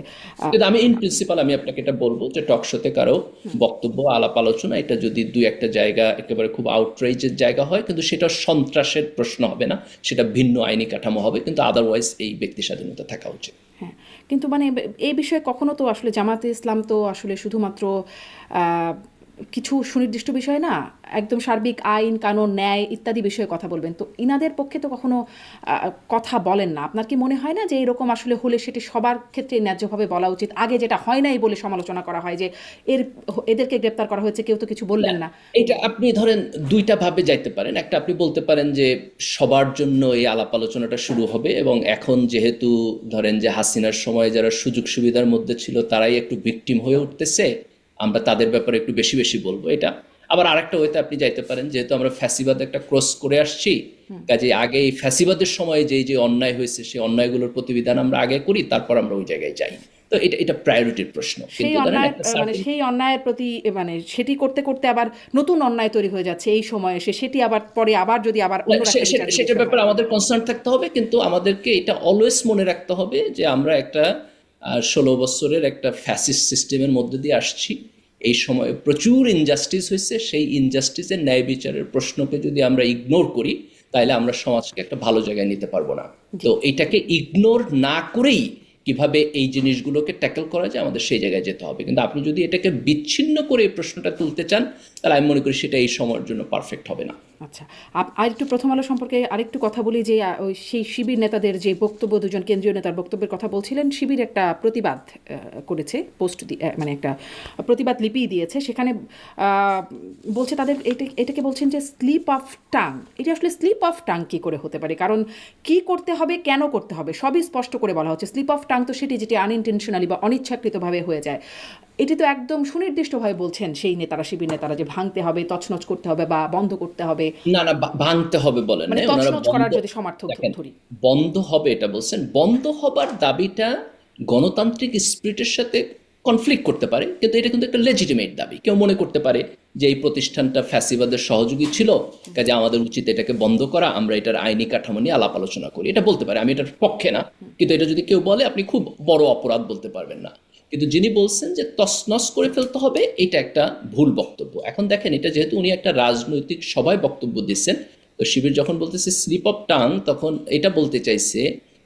কিন্তু আমি ইন প্রিন্সিপাল আমি আপনাকে এটা বলবো যে টকশোতে কারো বক্তব্য আলাপ আলোচনা এটা যদি দুই একটা জায়গা একেবারে খুব আউটরেজের জায়গা হয়, কিন্তু সেটা সন্ত্রাসের প্রশ্ন হবে না, সেটা ভিন্ন আইনি কাঠামো হবে, কিন্তু আদারওয়াইজ এই ব্যক্তি স্বাধীনতা থাকা উচিত। হ্যাঁ, কিন্তু মানে এই বিষয়ে কখনো তো আসলে জামাতে ইসলাম তো আসলে শুধুমাত্র কিছু সুনির্দিষ্ট বিষয় না, একদম সার্বিক আইন কানুন ন্যায় ইত্যাদি বিষয়ে কথা বলবেন। তো ইনাদের পক্ষে তো কখনো কথা বলেন না। আপনার কি মনে হয় না যে এরকম আসলে হলে সেটি সবার ক্ষেত্রে ন্যায্যভাবে বলা উচিত? আগে যেটা হয় নাই বলে সমালোচনা করা হয় যে এদেরকে গ্রেপ্তার করা হয়েছে, কেউ তো কিছু বললেন না। এটা আপনি ধরেন দুইটা ভাবে যাইতে পারেন। একটা আপনি বলতে পারেন যে সবার জন্য এই আলাপ আলোচনাটা শুরু হবে এবং এখন যেহেতু ধরেন যে হাসিনার সময় যারা সুযোগ সুবিধার মধ্যে ছিল তারাই একটু ভিকটিম হয়ে উঠতেছে, আমরা তাদের ব্যাপারে একটু বেশি বেশি বলবো। এটা আবার আরেকটা ওয়েতে আপনি যাইতে পারেন, যেহেতু আমরা ফ্যাসিবাদ একটা ক্রস করে আসছি, কাজে আগে এই ফ্যাসিবাদের সময় যে যে অন্যায় হয়েছে সেই অন্যায়গুলোর প্রতিবিধান আমরা আগে করি, তারপর আমরা ওই জায়গায় যাই। তো এটা এটা প্রায়োরিটির প্রশ্ন। সেই কিন্তু ধরেন অন্যায় একটা মানে সেই অন্যায়ের প্রতি মানে সেটি করতে করতে আবার নতুন অন্যায় তৈরি হয়ে যাচ্ছে এই সময়ে এসে, সেটি আবার পরে আবার যদি আবার অন্য সেটার ব্যাপারে আমাদের কনসার্ন থাকতে হবে, কিন্তু আমাদেরকে এটা অলওয়েজ মনে রাখতে হবে যে আমরা একটা 16 বছরের একটা ফ্যাসিস্ট সিস্টেমের মধ্যে দিয়ে আসছি। এই সময়ে প্রচুর ইনজাস্টিস হয়েছে, সেই ইনজাস্টিসের ন্যায় বিচারের প্রশ্নকে যদি আমরা ইগনোর করি তাহলে আমরা সমাজকে একটা ভালো জায়গায় নিতে পারবো না। তো এটাকে ইগনোর না করেই কিভাবে এই জিনিসগুলোকে ট্যাকল করা যায় আমাদের সেই জায়গায় যেতে হবে। কিন্তু আপনি যদি এটাকে বিচ্ছিন্ন করে এই প্রশ্নটা তুলতে চান তাহলে আমি মনে করি সেটা এই সময়ের জন্য পারফেক্ট হবে না। আচ্ছা, আর একটু প্রথম আলো সম্পর্কে আরেকটু কথা বলি যে ওই সেই শিবির নেতাদের যে বক্তব্য, দুজন কেন্দ্রীয় নেতার বক্তব্যের কথা বলছিলেন। শিবির একটা প্রতিবাদ করেছে, পোস্ট মানে একটা প্রতিবাদ লিপি দিয়েছে, সেখানে বলছে তাদের এটাকে বলছেন যে স্লিপ অফ টাং। এটা আসলে স্লিপ অফ টাং কী করে হতে পারে? কারণ কি করতে হবে, কেন করতে হবে সবই স্পষ্ট করে বলা হচ্ছে। স্লিপ অফ টাং তো সেটি যেটি আনইনটেনশনালি বা অনিচ্ছাকৃতভাবে হয়ে যায়। এটি তো একদম সুনির্দিষ্টভাবে বলছেন সেই নেতারা, শিবির নেতারা, যে ভাঙতে হবে, তছনছ করতে হবে বা বন্ধ করতে হবে। না না, ভাঙতে হবে বলেন মানে নাই, ওনারা তছনছ বন্ধ, করার যদি সমার্থক দেখেন, ধরি। বন্ধ হবে এটা বলছেন। বন্ধ হবার দাবিটা গণতান্ত্রিক স্পিরিটের সাথে কনফ্লিক্ট করতে পারে, কিন্তু এটা কিন্তু একটা লেজিটিমেট দাবি। কেউ মনে করতে পারে যে এই প্রতিষ্ঠানটা ফ্যাসিবাদের সহযোগী ছিল, কাজে আমাদের উচিত এটাকে বন্ধ করা, আমরা এটার আইনি কাঠামো নিয়ে আলাপ আলোচনা করি, এটা বলতে পারে। আমি এটার পক্ষে না, কিন্তু এটা যদি কেউ বলে আপনি খুব বড় অপরাধ বলতে পারবেন না। কিন্তু যিনি বলছেন যে তছনছ করে ফেলতে হবে, এটা একটা ভুল বক্তব্য। এখন দেখেন, এটা যেহেতু উনি একটা রাজনৈতিক সভায় বক্তব্য দিচ্ছেন, তো শিবির যখন বলতেছে স্লিপ অফ টাং, তখন এটা বলতে চাইছে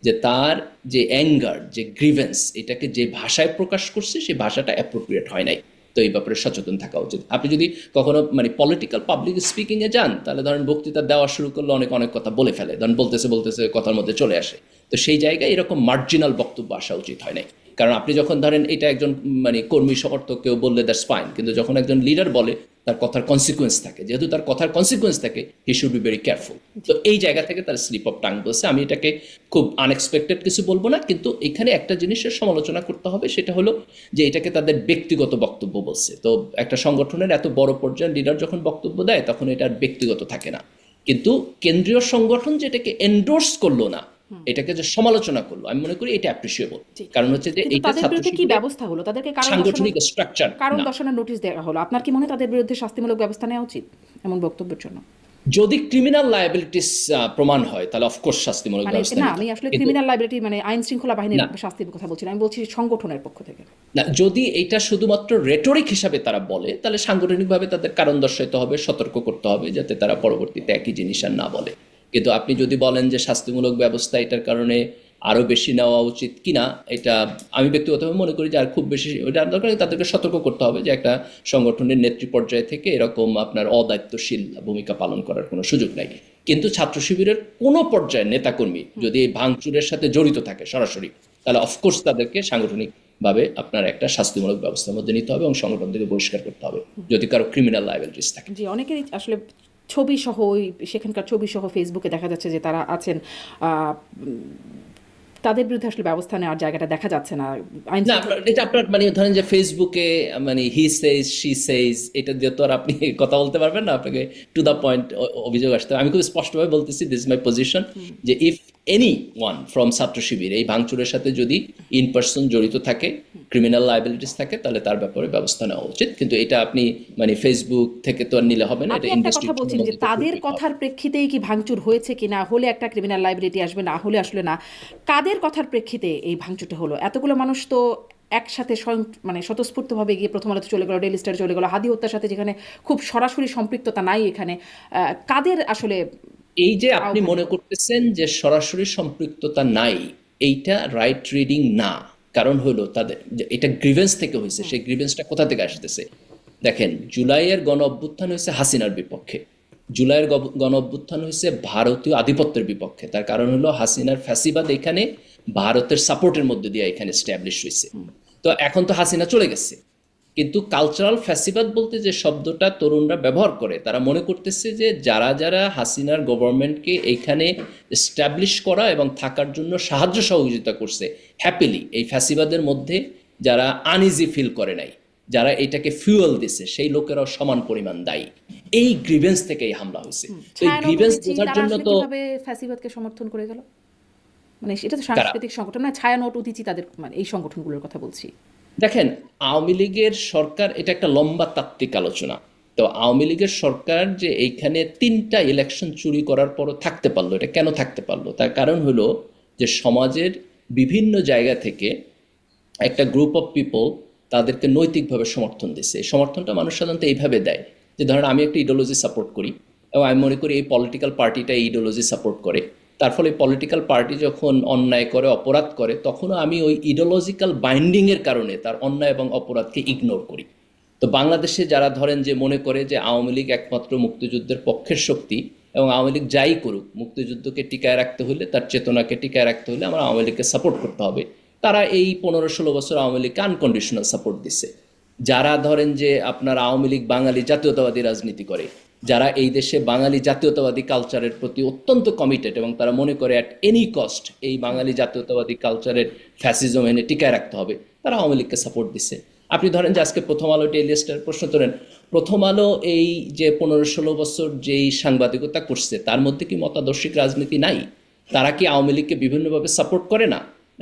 যে তার যে অ্যাঙ্গার, যে গ্রিভেন্স, এটাকে যে ভাষায় প্রকাশ করছে সেই ভাষাটা অ্যাপ্রোপ্রিয়েট হয় নাই। তো এই ব্যাপারে সচেতন থাকা উচিত। আপনি যদি কখনো মানে পলিটিক্যাল পাবলিক স্পিকিংয়ে যান, তাহলে ধরেন বক্তৃতা দেওয়া শুরু করলে অনেক অনেক কথা বলে ফেলে, ধরেন বলতেছে বলতেছে কথার মধ্যে চলে আসে। তো সেই জায়গায় এরকম মার্জিনাল বক্তব্য আসা উচিত হয় নাই। কারণ আপনি যখন ধরেন এটা একজন মানে কর্মী সমর্থক কেউ বললে দ্যাটস ফাইন, কিন্তু যখন একজন লিডার বলে, তার কথার কনসিকুয়েন্স থাকে। যেহেতু তার কথার কনসিকুয়েন্স থাকে, he should be very careful. তো এই জায়গা থেকে তার স্লিপ অফ টাং বলছে। আমি এটাকে খুব আনএক্সপেক্টেড কিছু বলবো না, কিন্তু এখানে একটা জিনিসের সমালোচনা করতে হবে, সেটা হলো যে এটাকে তাদের ব্যক্তিগত বক্তব্য বলছে। তো একটা সংগঠনের এত বড় পর্যায়ের লিডার যখন বক্তব্য দেয়, তখন এটা আর ব্যক্তিগত থাকে না। কিন্তু কেন্দ্রীয় সংগঠন যেটাকে এন্ডোর্স করলো না, এটাকে যে সমালোচনা করলো, আমি মনে করি এটা অ্যাপ্রিসিয়েবল। জি। কারণ হচ্ছে যে কিন্তু এটা তাদের ছাত্র বিরুদ্ধে কি শিবিরের ব্যবস্থা হলো? তাদেরকে কারণ দর্শানোর সাংগঠনিক স্ট্রাকচার কারণ না। দর্শানোর নোটিশ দেওয়া হলো। আপনার কি মনে হয় তাদের বিরুদ্ধে শাস্তিমূলক ব্যবস্থা নেওয়া উচিত এমন বক্তব্যের জন্য? যদি ক্রিমিনাল লায়াবিলিটিস প্রমাণ হয়, তাহলে অফকোর্স শাস্তিমূলক মানে ব্যবস্থা না, নিতে আমি হবে। আসলে কিন্তু ক্রিমিনাল লাইবিলিটি মানে আইন শৃঙ্খলা বাহিনীর না শাস্তির কথা বলছি না, আমি বলছি সংগঠনের পক্ষ থেকে। না, যদি এটা শুধুমাত্র রেটরিক হিসাবে তারা বলে, তাহলে সাংগঠনিকভাবে তাদের কারণ দর্শাইতে হবে, সতর্ক করতে হবে, যাতে তারা পরবর্তীতে একই জিনিস আর না বলে। কিন্তু আপনি যদি বলেন যে শাস্তিমূলক ব্যবস্থা এটার কারণে আরো বেশি নেওয়া উচিত কিনা, এটা আমি ব্যক্তিগতভাবে মনে করি যে আর খুব বেশি ওটা দরকার নেই। তাদেরকে সতর্ক করতে হবে যে একটা সংগঠনের নেতৃ পর্যায় থেকে এরকম আপনার অদায়িত্বশীল ভূমিকা পালন করার কোনো সুযোগ নাই। কিন্তু ছাত্র শিবিরের কোনো পর্যায়ের নেতাকর্মী যদি এই ভাঙচুরের সাথে জড়িত থাকে সরাসরি, তাহলে অফকোর্স তাদেরকে সাংগঠনিক ভাবে আপনার একটা শাস্তিমূলক ব্যবস্থার মধ্যে নিতে হবে এবং সংগঠন থেকে বহিষ্কার করতে হবে যদি কারো ক্রিমিনাল লায়াবিলিটিস থাকে। জি, অনেকেরই আসলে ছবি সহ ওই সেখানকার ছবি সহ ফেসবুকে দেখা যাচ্ছে যে তারা আছেন, তাদের বিরুদ্ধে আসলে ব্যবস্থা নেওয়ার জায়গাটা দেখা যাচ্ছে না। আইন না, এটা আপনার মানে ধরেন যে ফেসবুকে মানে হি সেইজ শি সেইজ, এটা দিয়ে তো আর আপনি কথা বলতে পারবেন না। আপনাকে টু দ্য পয়েন্ট অভিযোগ আসতে হবে। আমি খুব স্পষ্টভাবে বলতেছি, দিস ইজ মাই পজিশন, যে ইফ এনি ওয়ান ফ্রম ছাত্র শিবির এই ভাঙচুরের সাথে যদি ইন পার্সন জড়িত থাকে, ক্রিমিনাল লায়াবিলিটিস থাকে, তাহলে তার ব্যাপারে ব্যবস্থা নেওয়া উচিত। কিন্তু এটা আপনি মানে ফেসবুক থেকে তো আর নিলে হবে না, এটা আপনি একটা কথা ইনভেস্টিগেশন বলছেন যে তাদের কথার প্রেক্ষিতেই কি ভাঙচুর হয়েছে কিনা, হলে একটা ক্রিমিনাল লাইবিলিটি আসবে, না হলে আসলে না। কাদের কথার প্রেক্ষিতে এই ভাঙচুরটা হলো? এতগুলো মানুষ তো একসাথে মানে স্বতঃস্ফূর্তভাবে গিয়ে প্রথম আলোতে চলে গেল, ডেইলি স্টার চলে গেল, হাদি হত্যার সাথে যেখানে খুব সরাসরি সম্পৃক্ততা নাই এখানে, কাদের আসলে? এই যে আপনি মনে করতেছেন যে সরাসরি সম্পৃক্ততা নাই, এইটা রাইট রিডিং না। কারণ হলো তাদের এটা গ্রিভেন্স থেকে হয়েছে। সেই গ্রিভেন্সটা কোথা থেকে আসতেছে? দেখেন, জুলাইয়ের গণ অভ্যুত্থান হয়েছে হাসিনার বিপক্ষে, জুলাইয়ের গণ অভ্যুত্থান হয়েছে ভারতীয় আধিপত্যের বিপক্ষে। তার কারণ হলো হাসিনার ফ্যাসিবাদ এখানে ভারতের সাপোর্টের মধ্যে দিয়ে এখানে স্ট্যাবলিশ হয়েছে। তো এখন তো হাসিনা চলে গেছে, কিন্তু কালচারাল ফ্যাসিবাদ বলতে যে শব্দটা তরুণরা ব্যবহার করে, তারা মনে করতেছে যে যারা যারা হাসিনার গভর্নমেন্টকে এইখানে এস্টাবলিশ করা এবং থাকার জন্য সাহায্য সহযোগিতা করছে হ্যাপিলি, এই ফ্যাসিবাদের মধ্যে যারা আনইজি ফিল করে নাই, যারা এটাকে ফিউয়েল দিছে, সেই লোকেরাও সমান পরিমাণ দায়ী। এই গ্রিভেন্স থেকে এই হামলা হয়েছে। তো এই গ্রিভেন্স বোঝার জন্য তো কিভাবে ফ্যাসিবাদকে সমর্থন করে গেল? মানে এটা তো সাংস্কৃতিক সংগঠন না, ছায়ানট উদিচি তাদের, মানে এই সংগঠনগুলোর কথা বলছি। দেখেন, আওয়ামী লীগের সরকার, এটা একটা লম্বা তাত্ত্বিক আলোচনা। তো আওয়ামী লীগের সরকার যে এইখানে 3টা ইলেকশন চুরি করার পরও থাকতে পারলো, এটা কেন থাকতে পারলো? তার কারণ হলো যে সমাজের বিভিন্ন জায়গা থেকে একটা গ্রুপ অফ পিপল তাদেরকে নৈতিকভাবে সমর্থন দিচ্ছে। এই সমর্থনটা মানুষ সাধারণত এইভাবে দেয় যে ধরেন আমি একটা ইডিওলজি সাপোর্ট করি এবং আমি মনে করি এই পলিটিক্যাল পার্টিটা এই ইডিওলজি সাপোর্ট করে। তার ফলে পলিটিক্যাল পার্টি যখন অন্যায় করে, অপরাধ করে, তখনও আমি ওই ইডিওলজিক্যাল বাইন্ডিংয়ের কারণে তার অন্যায় এবং অপরাধকে ইগনোর করি। তো বাংলাদেশে যারা ধরেন যে মনে করে যে আওয়ামী লীগ একমাত্র মুক্তিযুদ্ধের পক্ষের শক্তি এবং আওয়ামী লীগ যাই করুক, মুক্তিযুদ্ধকে টিকায় রাখতে হলে, তার চেতনাকে টিকায় রাখতে হলে আমরা আওয়ামী লীগকে সাপোর্ট করতে হবে, তারা এই 15-16 বছর আওয়ামী লীগকে আনকন্ডিশনাল সাপোর্ট দিচ্ছে। যারা ধরেন যে আপনার আওয়ামী লীগ বাঙালি জাতীয়তাবাদী রাজনীতি করে, যারা এই দেশে বাঙালি জাতীয়তাবাদী কালচারের প্রতি অত্যন্ত কমিটেড এবং তারা মনে করে অ্যাট এনি কস্ট এই বাঙালি জাতীয়তাবাদী কালচারের ফ্যাসিজম এনে টিকায় রাখতে হবে, তারা আওয়ামী লীগকে সাপোর্ট দিচ্ছে। আপনি ধরেন যে আজকে প্রথম আলো ডেইলি স্টার প্রশ্ন তোলেন, প্রথম আলো এই যে 15-16 বছর যেই সাংবাদিকতা করছে তার মধ্যে কি মতাদর্শিক রাজনীতি নাই? তারা কি আওয়ামী লীগকে বিভিন্নভাবে সাপোর্ট করে না?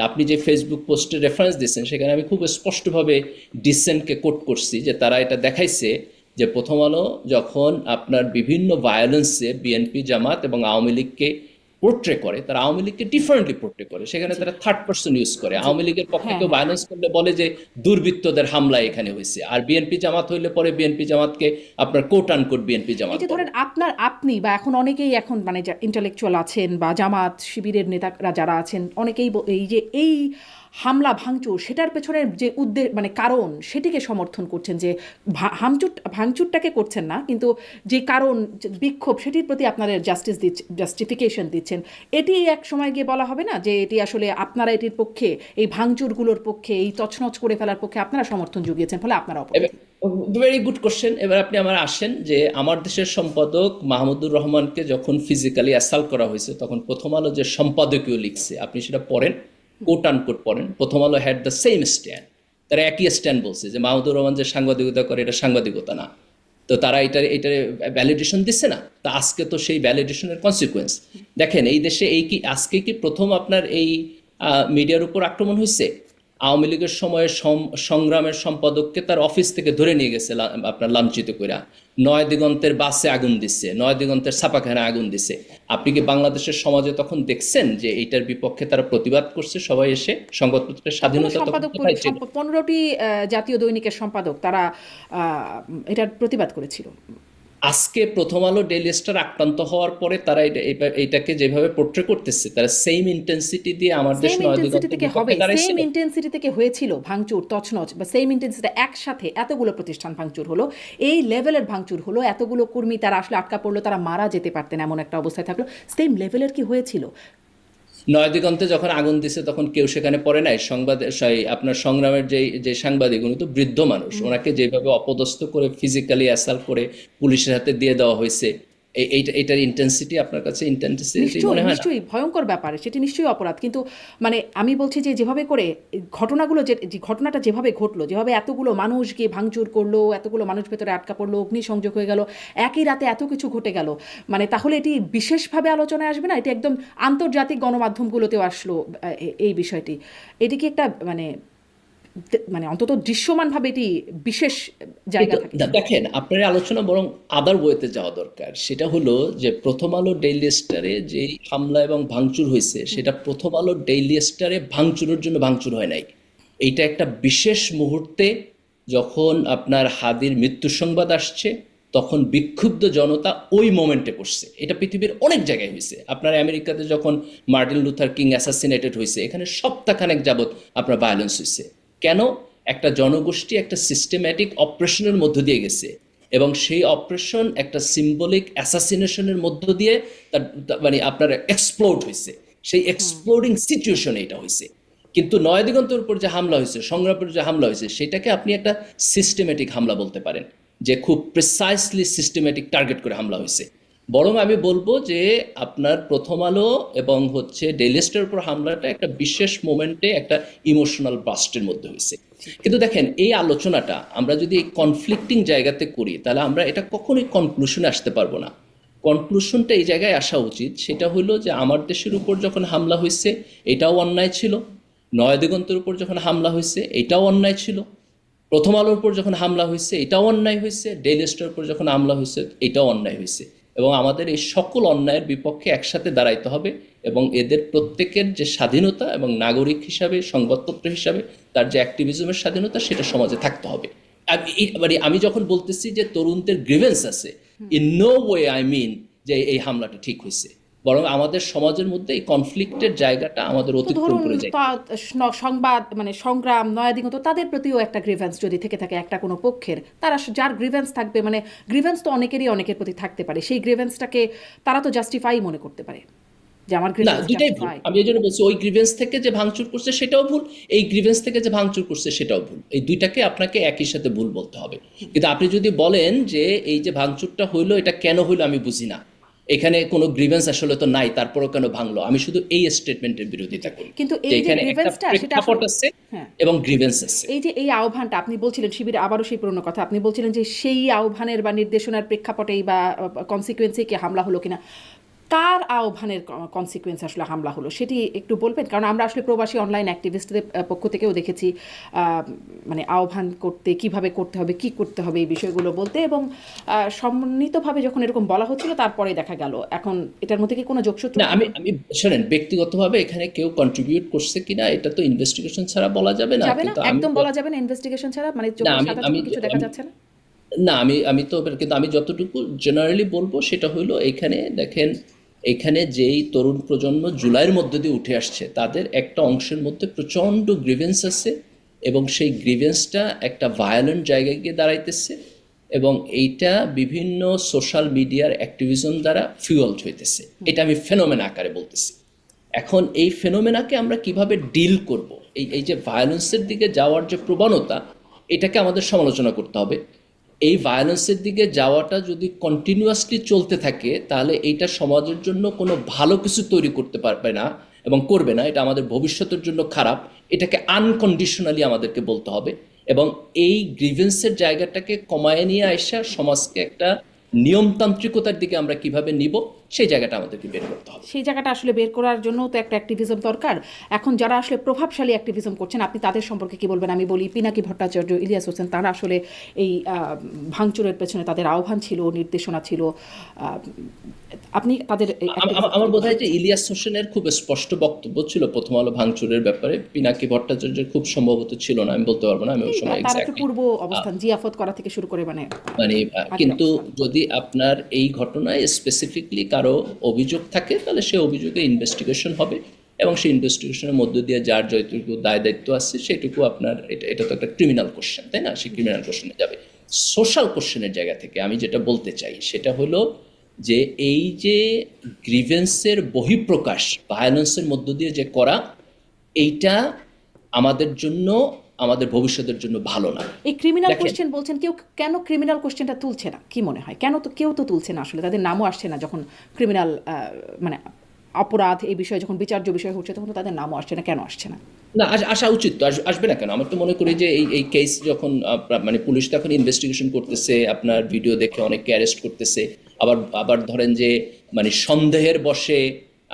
আপনি যে ফেসবুক পোস্টের রেফারেন্স দিচ্ছেন সেখানে আমি খুব স্পষ্টভাবে ডিসেন্টকে কোট করছি যে তারা এটা দেখাইছে যে প্রথম আলো যখন আপনার বিভিন্ন ভায়োলেন্সে বিএনপি জামাত এবং আওয়ামী লীগকে পোর্ট্রে করে, তারা আওয়ামী লীগকে ডিফারেন্টলি পোর্ট্রে করে, সেখানে তারা থার্ড পার্সন ইউজ করে। আওয়ামী লীগের পক্ষে হ্যাঁ কেউ হ্যাঁ ভায়োলেন্স করলে বলে যে দুর্বৃত্তদের হামলা এখানে হয়েছে, আর বিএনপি জামাত হইলে পরে বিএনপি জামাতকে আপনার কোট আনকোট বিএনপি এই জামাত যে বলে। ধরেন আপনি বা এখন অনেকেই এখন মানে ইন্টালেকচুয়াল আছেন বা জামাত শিবিরের নেতারা যারা আছেন অনেকেই এই যে এই হামলা ভাঙচুর সেটার পেছনের যে উদ্দেশ্য মানে কারণ সেটিকে সমর্থন করছেন, যে ভাঙচুরটাকে করছেন না, কিন্তু যে কারণ যে বিক্ষোভ সেটির প্রতি আপনারা জাস্টিফিকেশন দিচ্ছেন। এটি এক সময় গিয়ে বলা হবে না যে এটি আসলে আপনারা এটির পক্ষে, এই ভাঙচুরগুলোর পক্ষে, এই তছনছ করে ফেলার পক্ষে আপনারা সমর্থন জুগিয়েছেন, ফলে আপনারা অপরাধী? Very good question. এবার আপনি আমার আসেন যে আমার দেশের সম্পাদক মাহমুদুর রহমানকে যখন ফিজিক্যালি অ্যাসাল্ট করা হয়েছে তখন প্রথম আলো যে সম্পাদকীয় লিখছে আপনি সেটা পড়েন, কোট আনকোট পড়েন, প্রথম আলো হ্যাড দ্য সেম স্ট্যান্ড। তারা একই স্ট্যান্ড বলছে যে মাহমুদুর রহমান যে সাংবাদিকতা করে এটা সাংবাদিকতা না, তো তারা এটার ভ্যালিডেশন দিচ্ছে না। তা আজকে তো সেই ভ্যালিডেশনের কনসিকুয়েন্স দেখেন। এই দেশে এই কি আজকে কি প্রথম আপনার এই মিডিয়ার উপর আক্রমণ হয়েছে? আওয়ামী লীগের সময়ে সংগ্রামের সম্পাদককে তার অফিস থেকে ধরে নিয়ে গেছে আপনার লাঞ্ছিত কইরা, নয় দিগন্তের বাসে আগুন দিচ্ছে, নয় দিগন্তের ছাপাখানায় আগুন দিচ্ছে। আপনি কি বাংলাদেশের সমাজে তখন দেখছেন যে এইটার বিপক্ষে তারা প্রতিবাদ করছে? সবাই এসে সংবাদপত্রের স্বাধীনতা তখন সম্পাদক কোথায় ছিল? 15টি জাতীয় দৈনিকের সম্পাদক তারা এটার প্রতিবাদ করেছিল। আজকে প্রথম আলো ডেইলি স্টার আক্রান্ত হওয়ার পরে তারা এইটাকে যেভাবে পোর্ট্রে করতেছে তারা সেম ইন্টেন্সিটি দিয়ে আমার দেশ সেম নয় ইন্টেন্সিটি দিগন্তের থেকে হবে, বিপক্ষে দাঁড়াইছিল। সেম ইন্টেন্সিটি থেকে হয়েছিল ভাঙচুর তছনছ, বা সেম ইন্টেন্সিটি একসাথে এতগুলো প্রতিষ্ঠান ভাঙচুর হলো, এই লেভেলের ভাঙচুর হলো, এতগুলো কর্মী তারা আসলে আটকা পড়লো, তারা মারা যেতে পারতেন এমন একটা অবস্থায় থাকলো, সেম লেভেলের কি হয়েছিল? নয় দিগন্তে যখন আগুন দিছে তখন কেউ সেখানে পড়ে নাই? আপনার সংগ্রামের যে সাংবাদিক উনি তো বৃদ্ধ মানুষ, ওনাকে যেভাবে অপদস্থ করে ফিজিক্যালি অ্যাসাল্ট করে পুলিশের হাতে দিয়ে দেওয়া হয়েছে, এইটার ইন্টেন্সিটি আপনার কাছে ইন্টেন্সিটি মনে নিশ্চয়ই হয় না? নিশ্চয়ই ভয়ঙ্কর ব্যাপার, সেটি নিশ্চয়ই অপরাধ, কিন্তু মানে আমি বলছি যে যেভাবে করে ঘটনাগুলো যে ঘটনাটা যেভাবে ঘটলো, যেভাবে এতগুলো মানুষ গিয়ে ভাঙচুর করলো, এতগুলো মানুষ ভেতরে আটকা পড়লো, অগ্নিসংযোগ হয়ে গেল, একই রাতে এত কিছু ঘটে গেল, মানে তাহলে এটি বিশেষভাবে আলোচনায় আসবে না? এটি একদম আন্তর্জাতিক গণমাধ্যমগুলোতেও আসলো এই বিষয়টি। এটি কি একটা মানে মানে অন্তত দৃশ্যমানভাবে এটি বিশেষ জায়গা থাকে? দেখেন আপনার এই আলোচনা বরং আদার ওয়েতে যাওয়া দরকার। সেটা হলো যে প্রথম আলো ডেইলি স্টারে যে হামলা এবং ভাঙচুর হয়েছে সেটা প্রথম আলো ডেইলি স্টারে ভাঙচুরের জন্য ভাঙচুর হয় নাই। এইটা একটা বিশেষ মুহূর্তে যখন আপনার হাদির মৃত্যু সংবাদ আসছে তখন বিক্ষুব্ধ জনতা ওই মোমেন্টে পড়ছে। এটা পৃথিবীর অনেক জায়গায় হয়েছে। আপনার আমেরিকাতে যখন মার্টিন লুথার কিং অ্যাসাসিনেটেড হয়েছে এখানে সপ্তাহখানেক যাবৎ আপনার ভায়োলেন্স হয়েছে। কেন? একটা জনগোষ্ঠী একটা সিস্টেম্যাটিক অপারেশনের মধ্য দিয়ে গেছে এবং সেই অপারেশন একটা সিম্বলিক অ্যাসাসিনেশনের মধ্য দিয়ে মানে আপনার এক্সপ্লোড হয়েছে। সেই এক্সপ্লোডিং সিচুয়েশনে এটা হয়েছে। কিন্তু নয় দিগন্তের উপর যে হামলা হয়েছে, সংগ্রামের যে হামলা হয়েছে, সেটাকে আপনি একটা সিস্টেমেটিক হামলা বলতে পারেন, যে খুব প্রিসাইসলি সিস্টেমেটিক টার্গেট করে হামলা হয়েছে। বরং আমি বলবো যে আপনার প্রথম আলো এবং ডেইলি স্টারের উপর হামলাটা একটা বিশেষ মোমেন্টে একটা ইমোশনাল বাস্টের মধ্যে হয়েছে। কিন্তু দেখেন এই আলোচনাটা আমরা যদি এই কনফ্লিক্টিং জায়গাতে করি তাহলে আমরা এটা কখনোই কনক্লুশনে আসতে পারবো না। কনক্লুশনটা এই জায়গায় আসা উচিত, সেটা হলো যে আমার দেশের উপর যখন হামলা হয়েছে এটাও অন্যায় ছিল, নয় দিগন্তের উপর যখন হামলা হয়েছে এটাও অন্যায় ছিল, প্রথম আলোর উপর যখন হামলা হয়েছে এটাও অন্যায় হয়েছে, ডেইলি স্টারের উপর যখন হামলা হয়েছে এটাও অন্যায় হয়েছে। এবং আমাদের এই সকল অন্যায়ের বিপক্ষে একসাথে দাঁড়াইতে হবে এবং এদের প্রত্যেকের যে স্বাধীনতা এবং নাগরিক হিসাবে সংবাদপত্র হিসাবে তার যে অ্যাক্টিভিজমের স্বাধীনতা সেটা সমাজে থাকতে হবে। মানে আমি যখন বলতেছি যে তরুণদের গ্রিভেন্স আছে, in no way I mean যে এই হামলাটা ঠিক হয়েছে, বরং আমাদের সমাজের মধ্যে এই কনফ্লিক্টের জায়গাটা আমাদের তো অতিক্রম ধরুন করে যায়। সংবাদ মানে সংগ্রাম নয়াদিগন্ত তাদের প্রতিও একটা গ্রিভেন্স যদি থেকে থাকে একটা কোনো পক্ষের, তারা যার গ্রিভেন্স থাকবে, মানে গ্রিভেন্স তো অনেকেরই অনেকের প্রতি থাকতে পারে, সেই গ্রিভেন্সটাকে তারা তো জাস্টিফাই মনে করতে পারে যে আমার না, গ্রিভেন্স দুইটাই ভুল। জাস্টিফাই। আমি এই জন্য বলছি ওই গ্রিভেন্স থেকে যে ভাঙচুর করছে সেটাও ভুল, এই গ্রিভেন্স থেকে যে ভাঙচুর করছে সেটাও ভুল। এই দুইটাকে আপনাকে একই সাথে ভুল বলতে হবে। কিন্তু আপনি যদি বলেন যে এই যে ভাঙচুরটা হইলো এটা কেন হইলো আমি বুঝি না, এখানে কোনো গ্রিভেন্স আসলে তো নাই, তারপরেও কেন ভাঙলো? আমি শুধু এই স্টেটমেন্টের বিরোধিতা করি কিন্তু যে এই যে এখানে একটা গ্রিভেন্সটা সেটা প্রেক্ষাপট আসলে আছে হ্যাঁ এবং গ্রিভেন্স আছে। এই যে এই আহ্বানটা আপনি বলছিলেন শিবিরে, আবারও সেই পুরনো কথা, আপনি বলছিলেন যে সেই আহ্বানের বা নির্দেশনার প্রেক্ষাপটেই বা কনসিকুয়েন্সে কি হামলা হলো কিনা, কার আহ্বানের কনসিকুয়েন্স আসলে হামলা হলো সেটি একটু বলবেন? কারণ আমরা আসলে প্রবাসী অনলাইন অ্যাক্টিভিস্টদের পক্ষ থেকেও দেখেছি মানে আহ্বান করতে কিভাবে করতে হবে, কি করতে হবে এই বিষয়গুলো বলতে, এবং সমন্বিতভাবে যখন এরকম বলা হচ্ছিল তারপরে দেখা গেল এখন এটার মধ্যে কি কোনো যোগসূত্র না, আমি শোনেন, ব্যক্তিগতভাবে এখানে কেউ কন্ট্রিবিউট করছে কিনা এটা তো ইনভেস্টিগেশন ছাড়া বলা যাবে না, যাবে না, কিন্তু একদম বলা যাবে না ইনভেস্টিগেশন ছাড়া, মানে না চোখের আমি সাদা আমি চোখে কিছু দেখা যাচ্ছে না। না আমি তো কিন্তু আমি যতটুকু জেনারেলি বলবো সেটা হলো, এখানে দেখেন, এখানে যেই তরুণ প্রজন্ম জুলাইয়ের মধ্যে দিয়ে উঠে আসছে তাদের একটা অংশের মধ্যে প্রচণ্ড গ্রিভেন্স আছে, এবং সেই গ্রিভেন্সটা একটা ভায়োলেন্ট জায়গায় গিয়ে দাঁড়াইতেছে, এবং এইটা বিভিন্ন সোশ্যাল মিডিয়ার অ্যাক্টিভিজম দ্বারা ফিউয়েলড হইতেছে। এটা আমি ফেনোমেনা আকারে বলতেছি। এখন এই ফেনোমেনাকে আমরা কিভাবে ডিল করব, এই যে ভায়োলেন্সের দিকে যাওয়ার যে প্রবণতা, এটাকে আমাদের সমালোচনা করতে হবে। এই ভায়োলেন্সের দিকে যাওয়াটা যদি কন্টিনিউয়াসলি চলতে থাকে তাহলে এইটা সমাজের জন্য কোনো ভালো কিছু তৈরি করতে পারবে না এবং করবে না, এটা আমাদের ভবিষ্যতের জন্য খারাপ। এটাকে আনকন্ডিশনালি আমাদেরকে বলতে হবে, এবং এই গ্রিভেন্সের জায়গাটাকে কমায় নিয়ে আসা সমাজকে একটা নিয়মতান্ত্রিকতার দিকে আমরা কিভাবে নিব সেই জায়গাটা আমাদেরকে বের করতে হবে। সেই জায়গাটা আসলে বের করার জন্য তো একটা অ্যাক্টিভিজম দরকার। এখন যারা আসলে প্রভাবশালী অ্যাক্টিভিজম করছেন আপনি তাদের সম্পর্কে কি বলবেন? আমি বলি পিনাকি ভট্টাচার্য, ইলিয়াস হোসেন, তারা আসলে এই ভাঙচুরের পেছনে তাদের আহ্বান ছিল, নির্দেশনা ছিল। আপনি তাদের আমার বোধ হয় যে ইলিয়াস হোসেনের খুব স্পষ্ট বক্তব্য ছিল প্রথম আলো ভাঙচুরের ব্যাপারে, পিনাকি ভট্টাচার্যের খুব সম্ভবত ছিল না, আমি বলতে পারবো না, আমি ওই সময় তার একটা এক্স্যাক্টলি পূর্ব অবস্থান জিয়াফত করা থেকে শুরু করে মানে কিন্তু যদি আপনার এই ঘটনায় স্পেসিফিকলি কারো অভিযোগ থাকে তাহলে সে অভিযোগে ইনভেস্টিগেশন হবে, এবং সেই ইনভেস্টিগেশনের মধ্য দিয়ে যার যতটুকু দায় দায়িত্ব আছে সেটুকু আপনার, এটা তো একটা ক্রিমিনাল কোশ্চেন, তাই না? সে ক্রিমিনাল কোশ্চেনে যাবে। সোশ্যাল কোশ্চেনের জায়গা থেকে আমি যেটা বলতে চাই সেটা হলো যে এই যে গ্রিভেন্সের বহিঃপ্রকাশ ভায়োলেন্সের মধ্য দিয়ে যে করা, এইটা আমাদের জন্য, আমাদের ভবিষ্যতের জন্য ভালো না। এই ক্রিমিনাল কোশ্চেন বলছেন, কেউ কেন ক্রিমিনাল কোশ্চেনটা তুলছে না কি মনে হয়? কেন তো কেউ তো তুলছে না আসলে, তাদের নামও আসছে না যখন ক্রিমিনাল মানে অপরাধ এই বিষয়ে যখন বিচার্য বিষয় হচ্ছে তখন তো তাদের নামও আসছে না, কেন আসছে না? না, আসা উচিত তো, আসবে না কেন? আমার তো মনে করি যে এই কেস যখন মানে পুলিশ তো এখন ইনভেস্টিগেশন করতেছে, আপনার ভিডিও দেখে অনেককে অ্যারেস্ট করতেছে, আবার ধরেন যে মানে সন্দেহের বশে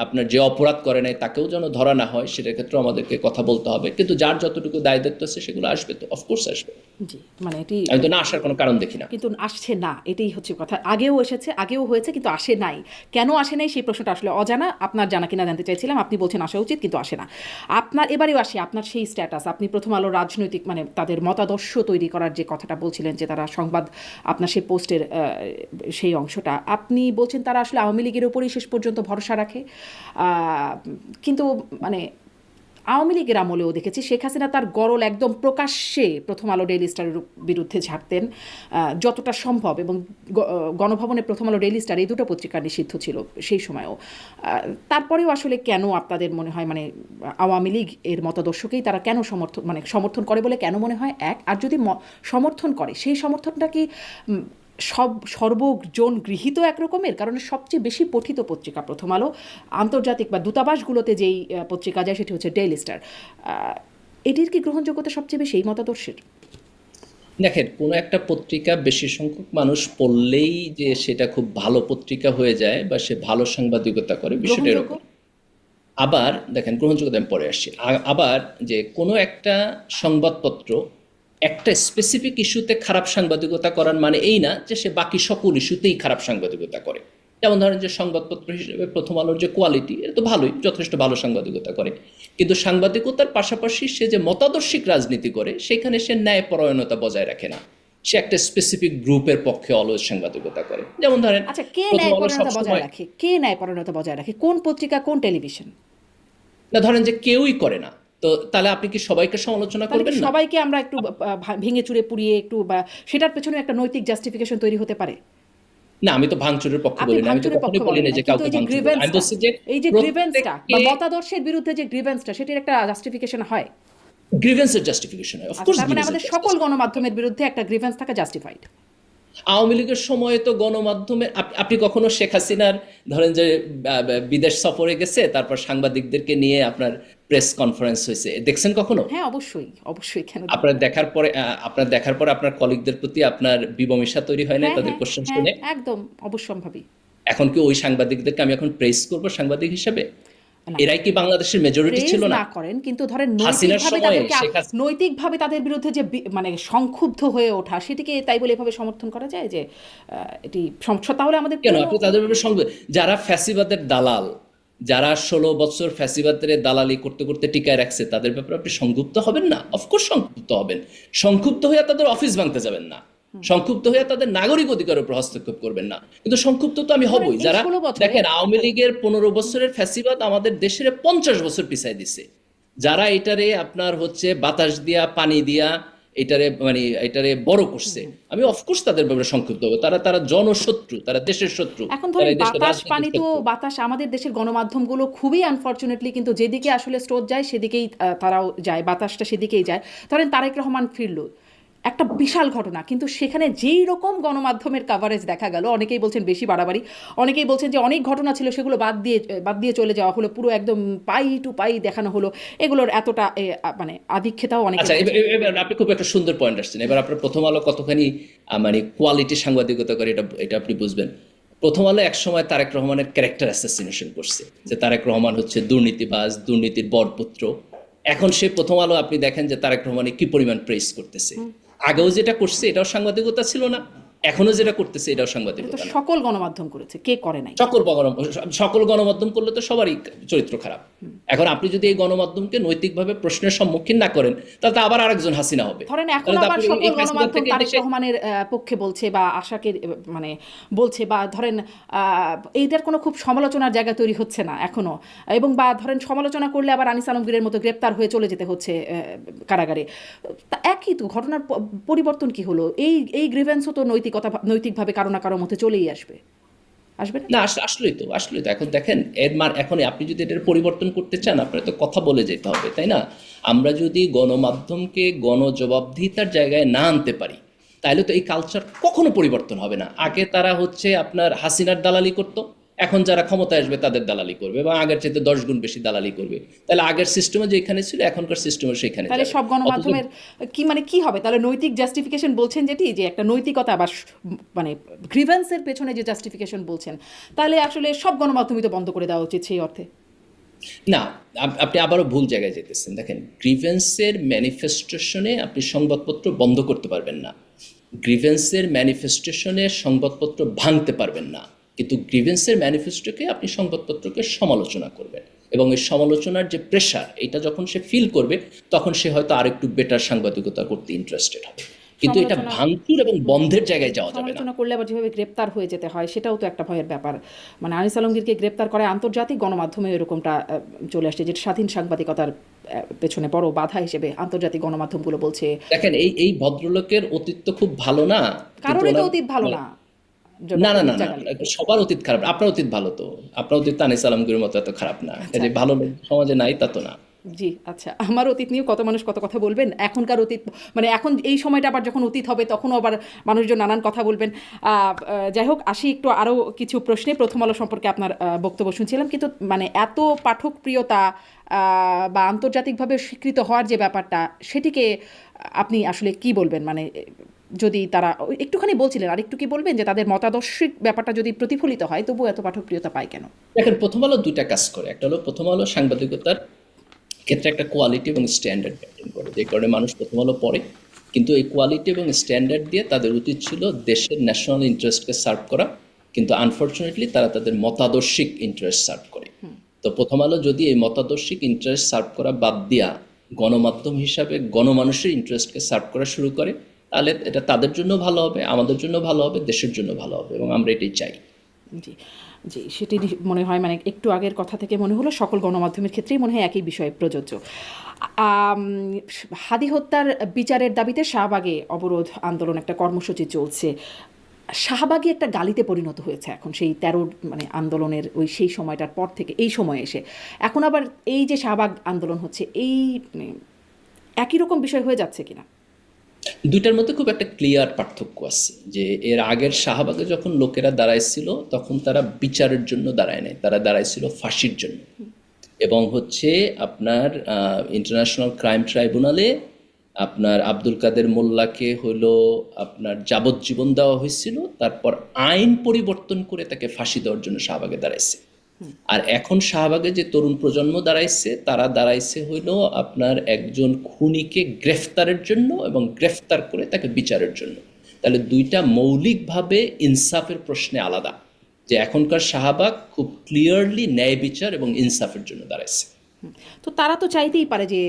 আপনার যে অপরাধ করে নাই তাকেও যেন ধরা না হয়, সেটার ক্ষেত্রে আমাদেরকে কথা বলতে হবে, কিন্তু যার যতটুকু দায় দায়িত্ব আছে সেগুলো আসবে তো, অফকোর্স আসবে। জি, মানে এটি আমি তো না আসার কোনো কারণ দেখি না। কিন্তু আসছে না, এটাই হচ্ছে কথা। আগেও এসেছে, আগেও হয়েছে, কিন্তু আসে নাই। কেন আসে নাই সেই প্রশ্নটা আসলে অজানা। আপনার জানা কিনা জানতে চাইছিলাম। আপনি বলছেন আসা উচিত কিন্তু আসে না। আপনার এবারেও আসি, আপনার সেই স্ট্যাটাস, আপনি প্রথম আলো রাজনৈতিক মানে তাদের মতাদর্শ তৈরি করার যে কথাটা বলছিলেন যে তারা সংবাদ, আপনার সেই পোস্টের সেই অংশটা আপনি বলছেন তারা আসলে আওয়ামী লীগের উপরেই শেষ পর্যন্ত ভরসা রাখে। কিন্তু মানে আওয়ামী লীগের আমলেও দেখেছি শেখ হাসিনা তার গরল একদম প্রকাশ্যে প্রথম আলো ডেইলি স্টারের বিরুদ্ধে ঝাড়তেন যতটা সম্ভব, এবং গণভবনে প্রথম আলো ডেইলি স্টার এই দুটো পত্রিকা নিষিদ্ধ ছিল সেই সময়ও। তারপরেও আসলে কেন আপনাদের মনে হয় মানে আওয়ামী লীগ এর মতাদর্শকেই তারা কেন সমর্থন করে বলে কেন মনে হয়? এক, আর যদি সমর্থন করে সেই সমর্থনটা কি সর্বজন গৃহীত একরকমের? কারণ সবচেয়ে বেশি পঠিত পত্রিকা প্রথম আলো, আন্তর্জাতিক বা দূতাবাসগুলোতে যেই পত্রিকা যায় সেটি হচ্ছে ডেইলি স্টার। এটির কি গ্রহণযোগ্যতা সবচেয়ে বেশি এই মতাদর্শের? দেখেন, কোনো একটা পত্রিকা বেশি সংখ্যক মানুষ পড়লেই যে সেটা খুব ভালো পত্রিকা হয়ে যায় বা সে ভালো সাংবাদিকতা করে, বিষয়টা এরকম। আবার দেখেন, গ্রহণযোগ্যতা আমি পরে আসছি। আবার যে কোনো একটা সংবাদপত্র একটা স্পেসিফিক ইস্যুতে খারাপ সাংবাদিকতা করার মানে এই না যে সে বাকি সকল ইস্যুতেই খারাপ সাংবাদিকতা করে। যেমন ধরেন যে সংবাদপত্র হিসেবে প্রথম আলোর যে কোয়ালিটি, এটা তো ভালোই, যথেষ্ট ভালো সাংবাদিকতা করে, কিন্তু সাংবাদিকতার পাশাপাশি সে যে মতাদর্শিক রাজনীতি করে সেখানে সে ন্যায়পরায়ণতা বজায় রাখে না, সে একটা স্পেসিফিক গ্রুপের পক্ষে অলওয়েজ সাংবাদিকতা করে। যেমন ধরেন, আচ্ছা, কে ন্যায়পরায়ণতা বজায় রাখে? কে ন্যায়পরায়ণতা বজায় রাখে? কোন পত্রিকা, কোন টেলিভিশন? না, ধরেন যে কেউই করে না, তো তাহলে আপনি কি সবাইকে সমালোচনা করবেন না? সবাইকে আমরা একটু ভেঙে চুরে পুড়িয়ে একটু, বা সেটার পেছনে একটা নৈতিক জাস্টিফিকেশন তৈরি হতে পারে? না, আমি তো ভাঙচুরের পক্ষে বলি না, আমি তো কখনোই বলি না যে কাউকে ভাঙচুর করতে। আমি বলছি যে এই যে গ্রিভেন্সটা বা মতাদর্শের বিরুদ্ধে যে গ্রিভেন্সটা, সেটার একটা জাস্টিফিকেশন হয়, গ্রিভেন্সের জাস্টিফিকেশন হয়, অফ কোর্স। তার মানে আমাদের সকল গণমাধ্যমের বিরুদ্ধে একটা গ্রিভেন্স থাকা জাস্টিফাইড। আওয়ামী লীগের সময়ে তো গণমাধ্যমে আপনি কখনো শেখ হাসিনার ধরেন যে বিদেশ সফরে গেছে, তারপর সাংবাদিকদেরকে নিয়ে আপনার প্রেস কনফারেন্স হয়েছে, দেখছেন কখনো? হ্যাঁ, অবশ্যই অবশ্যই, কেন দেখব আপনার না? দেখার পরে আপনার কলিগদের প্রতি আপনার বিমর্ষা তৈরি হয় না হ্যাঁ তাদের হ্যাঁ কোশ্চেন হ্যাঁ, শুনে? একদম অবশ্যম্ভাবী। এখন কি ওই সাংবাদিকদেরকে আমি এখন প্রেস করব সাংবাদিক হিসেবে? না, এরাই কি বাংলাদেশের মেজরিটি প্রেজ ছিল না? না করেন, কিন্তু ধরেন হাসিনার নৈতিকভাবে সময়ে তাদেরকে নৈতিকভাবে তাদের বিরুদ্ধে যে মানে সংক্ষুব্ধ হয়ে ওঠা, সেটিকে তাই বলে এভাবে সমর্থন করা যায় যে এটি সমস্যা? তাহলে আমাদের কেন পুরনো আপনি তাদের ব্যাপারে যারা ফ্যাসিবাদের দালাল, যারা 16 বছর ফ্যাসিবাদের দালালি করতে করতে টিকায় রাখছে, তাদের ব্যাপারে আপনি সংক্ষুব্ধ হবেন না? অফকোর্স সংক্ষুব্ধ হবেন। সংক্ষুব্ধ হয়ে তাদের অফিস ভাঙতে যাবেন না, সংক্ষুব্ধ হয়ে তাদের নাগরিক অধিকারের উপর হস্তক্ষেপ করবেন না, কিন্তু সংক্ষুব্ধ তো আমি ধরেন হবই। এই যারা 16 বছরে দেখেন আওয়ামী লীগের 15 বছরের ফ্যাসিবাদ আমাদের দেশের 50 বছর পিছাই দিছে, যারা এটারে আপনার হচ্ছে বাতাস দিয়া পানি দিয়া এটারে বড় করছে, আমি অফকোর্স তাদের ব্যাপারে সংক্ষুব্ধ হবো। তারা তারা জনশত্রু, তারা দেশের শত্রু, এখন তারা ধরেন এই দেশের বাতাস পানি রাজনীতির তো শত্রু। বাতাস আমাদের দেশের গণমাধ্যমগুলো খুবই আনফরচুনেটলি কিন্তু যেদিকে আসলে স্রোত যায় সেদিকেই তারাও যায়, বাতাসটা সেদিকেই যায়। ধরেন তারেক রহমান ফিরল, একটা বিশাল ঘটনা, কিন্তু সেখানে যেই রকম গণমাধ্যমের কাভারেজ দেখা গেল, অনেকেই বলছেন বেশি বাড়াবাড়ি, অনেকেই বলছেন যে অনেক ঘটনা ছিল সেগুলো বাদ দিয়ে চলে যাওয়া হলো, পুরো একদম পাই টু পাই দেখানো হলো, এগুলোর এতটা মানে আধিক্যতাও অনেকে আচ্ছা, বলছেন। এবার আপনি খুব একটা সুন্দর পয়েন্ট আসছেন। এবার আপনার প্রথম আলো কতখানি মানে কোয়ালিটি সাংবাদিকতা করে এটা এটা আপনি বুঝবেন। প্রথম আলো একসময় তারেক রহমানের ক্যারেক্টার অ্যাসাসিনেশন করছে, যে তারেক রহমান হচ্ছে দুর্নীতিবাজ, দুর্নীতির বরপুত্র। এখন সে প্রথম আলো আপনি দেখেন যে তারেক রহমানে কি পরিমাণ প্রেস করতেছে। আগেও যেটা করছে এটাও সাংবাদিকতা ছিল না, এখনো যেটা করতেছে এটাও এটা তো সাংবাদিকতা না। সকল গণমাধ্যম করেছে, কে করে নাই? সকল গণমাধ্যম করলে তো সবারই চরিত্র খারাপ। এখন আপনি যদি এই গণমাধ্যমকে নৈতিকভাবে প্রশ্নের সম্মুখীন না করেন, তাহলে তো আবার আরেকজন হাসিনা হবে। ধরেন এখন তাহলে তো আবার আপনি সকল এই ফ্যাসিবাদ গণমাধ্যম থেকে তারেক দেশে রহমানের পক্ষে বলছে বা আশাকে মানে বলছে, বা ধরেন এইটার কোনো খুব সমালোচনার জায়গা তৈরি হচ্ছে না এখনো, এবং বা ধরেন সমালোচনা করলে আবার আনিস আলমগীরের মতো গ্রেপ্তার হয়ে চলে যেতে হচ্ছে কারাগারে। তা একই তো ঘটনার পরিবর্তন কি হলো? এই গ্রিভেন্সও তো নৈতিকভাবে কারো না কারো মধ্যে চলেই আসবে, আসবে না? না, আসলেই তো এখন দেখেন এখন আপনি যদি এটার পরিবর্তন করতে চান, আপনার তো কথা বলে যেতে হবে, তাই না? আমরা যদি গণমাধ্যমকে গণজবাবদিহিতার জায়গায় না আনতে পারি, তাহলে তো এই কালচার কখনো পরিবর্তন হবে না। আগে তারা হচ্ছে আপনার হাসিনার দালালি করতো, এখন যারা ক্ষমতায় আসবে তাদের দালালি করবে, এবং আগের চাইতে 10 গুণ বেশি দালালি করবে। তাহলে আগের সিস্টেমে যেখানে ছিল এখনকার সিস্টেমে সেখানে তাহলে যাবে। সব অথচ গণমাধ্যমের কি মানে কি হবে তাহলে? নৈতিক জাস্টিফিকেশন বলছেন যেটি, যে একটা নৈতিকতা বা মানে গ্রিভেন্সের পেছনে যে জাস্টিফিকেশন বলছেন, তাহলে আসলে সব গণমাধ্যমই তো বন্ধ করে দেওয়া উচিত সেই অর্থে। না, আপনি আবারও ভুল জায়গায় যেতেছেন। দেখেন, গ্রিভেন্সের ম্যানিফেস্টেশনে আপনি সংবাদপত্র বন্ধ করতে পারবেন না, গ্রিভেন্সের ম্যানিফেস্টেশনে সংবাদপত্র ভাঙতে পারবেন না, কিন্তু গ্রিভেন্সের ম্যানিফেস্টোকে আপনি সংবাদপত্রকে সমালোচনা করবেন, এবং এই সমালোচনার যে প্রেশার, এটা যখন সে ফিল করবে, তখন সে হয়তো আরেকটু বেটার সাংবাদিকতা করতে ইন্টারেস্টেড হবে। কিন্তু এটা সমালোচনা ভাঙচুর এবং বন্ধের জায়গায় যাওয়া যাবে না। সমালোচনা করলে আবার যেভাবে গ্রেপ্তার হয়ে যেতে হয়, সেটাও তো একটা ভয়ের ব্যাপার। মানে আনিস আলমগীরকে গ্রেপ্তার করে আন্তর্জাতিক গণমাধ্যমে এরকমটা চলে আসছে, যেটা স্বাধীন সাংবাদিকতার পেছনে বড় বাধা হিসেবে আন্তর্জাতিক গণমাধ্যমগুলো বলছে। দেখেন, এই ভদ্রলোকের অতীত তো খুব ভালো না, কিন্তু কারোরই তো ওনার অতীত ভালো না। না না ডক্টর না না, মির্জা গালিব। সবার অতীত খারাপ। আপনার অতীত ভালো তো, আপনার অতীত আনিস আলমগীরের মতো এত খারাপ না। আচ্ছা, যে ভালো লোক সমাজে নাই তা তো না। জি আচ্ছা, আমার অতীত নিয়ে কত মানুষ কত কথা বলবেন। এখনকার অতীত মানে এখন এই সময়টা আবার যখন অতীত হবে, তখনও আবার মানুষজন নানান কথা বলবেন। যাই হোক, আসি একটু আরও কিছু প্রশ্নে। প্রথম আলো সম্পর্কে আপনার বক্তব্য শুনছিলাম, কিন্তু মানে এত পাঠক প্রিয়তা বা আন্তর্জাতিকভাবে স্বীকৃত হওয়ার যে ব্যাপারটা, সেটিকে আপনি আসলে কি বলবেন? মানে যদি তারা একটুখানি বলছিলেন, আর একটু কি বলবেন যে তাদের মতাদর্শিক ব্যাপারটা যদি প্রতিফলিত হয়, তবু এত পাঠক প্রিয়তা পায় কেন? দেখেন, প্রথম আলো দুইটা কাজ করে। একটা হলো, প্রথম আলো সাংবাদিকতার ক্ষেত্রে একটা কোয়ালিটি এবং স্ট্যান্ডার্ড মেনটেন করে, যে কারণে মানুষ প্রথম আলো পড়ে। কিন্তু এই কোয়ালিটি এবং স্ট্যান্ডার্ড দিয়ে তাদের উচিত ছিল দেশের ন্যাশনাল ইন্টারেস্টকে সার্ভ করা, কিন্তু আনফর্চুনেটলি তারা তাদের মতাদর্শিক ইন্টারেস্ট সার্ভ করে। তো প্রথম আলো যদি এই মতাদর্শিক ইন্টারেস্ট সার্ভ করা বাদ দিয়া গণমাধ্যম হিসাবে গণমানুষের ইন্টারেস্টকে সার্ভ করা শুরু করে, তাহলে এটা তাদের জন্য ভালো হবে, আমাদের জন্য ভালো হবে, দেশের জন্য ভালো হবে, এবং আমরা এটাই চাই। জি জি, সেটি মনে হয়, মানে একটু আগের কথা থেকে মনে হলো সকল গণমাধ্যমের ক্ষেত্রেই মনে হয় একই বিষয়ে প্রযোজ্য। আম, হাদি হত্যার বিচারের দাবিতে শাহবাগে অবরোধ আন্দোলন, একটা কর্মসূচি চলছে। শাহবাগই একটা গালিতে পরিণত হয়েছে এখন, সেই 13 মানে আন্দোলনের সেই সময়টার পর থেকে এই সময়ে এসে এখন আবার এই যে শাহবাগ আন্দোলন হচ্ছে, এই একই রকম বিষয় হয়ে যাচ্ছে কিনা? দুইটার মধ্যে খুব একটা ক্লিয়ার পার্থক্য আছে, যে এর আগের শাহবাগে যখন লোকেরা দাঁড়াইছিল তখন তারা বিচারের জন্য দাঁড়ায় নাই, তারা দাঁড়াইছিল ফাঁসির জন্য। এবং হচ্ছে আপনার ইন্টারন্যাশনাল ক্রাইম ট্রাইব্যুনালে আপনার আব্দুল কাদের মোল্লাকে হলো আপনার যাবজ্জীবন দেওয়া হয়েছিল, তারপর আইন পরিবর্তন করে তাকে ফাঁসি দেওয়ার জন্য শাহবাগে দাঁড়াইছে। আর এখন শাহবাগে যে তরুণ প্রজন্ম দাঁড়াইছে, তারা দাঁড়াইছে হইলো আপনার একজন খুনিকে গ্রেফতারের জন্য এবং গ্রেফতার করে তাকে বিচারের জন্য। তাহলে দুইটা মৌলিকভাবে ইনসাফের প্রশ্নে আলাদা, যে এখনকার শাহবাগ খুব ক্লিয়ারলি ন্যায় বিচার এবং ইনসাফের জন্য দাঁড়াইছে। তো তারা তো চাইতেই পারে যে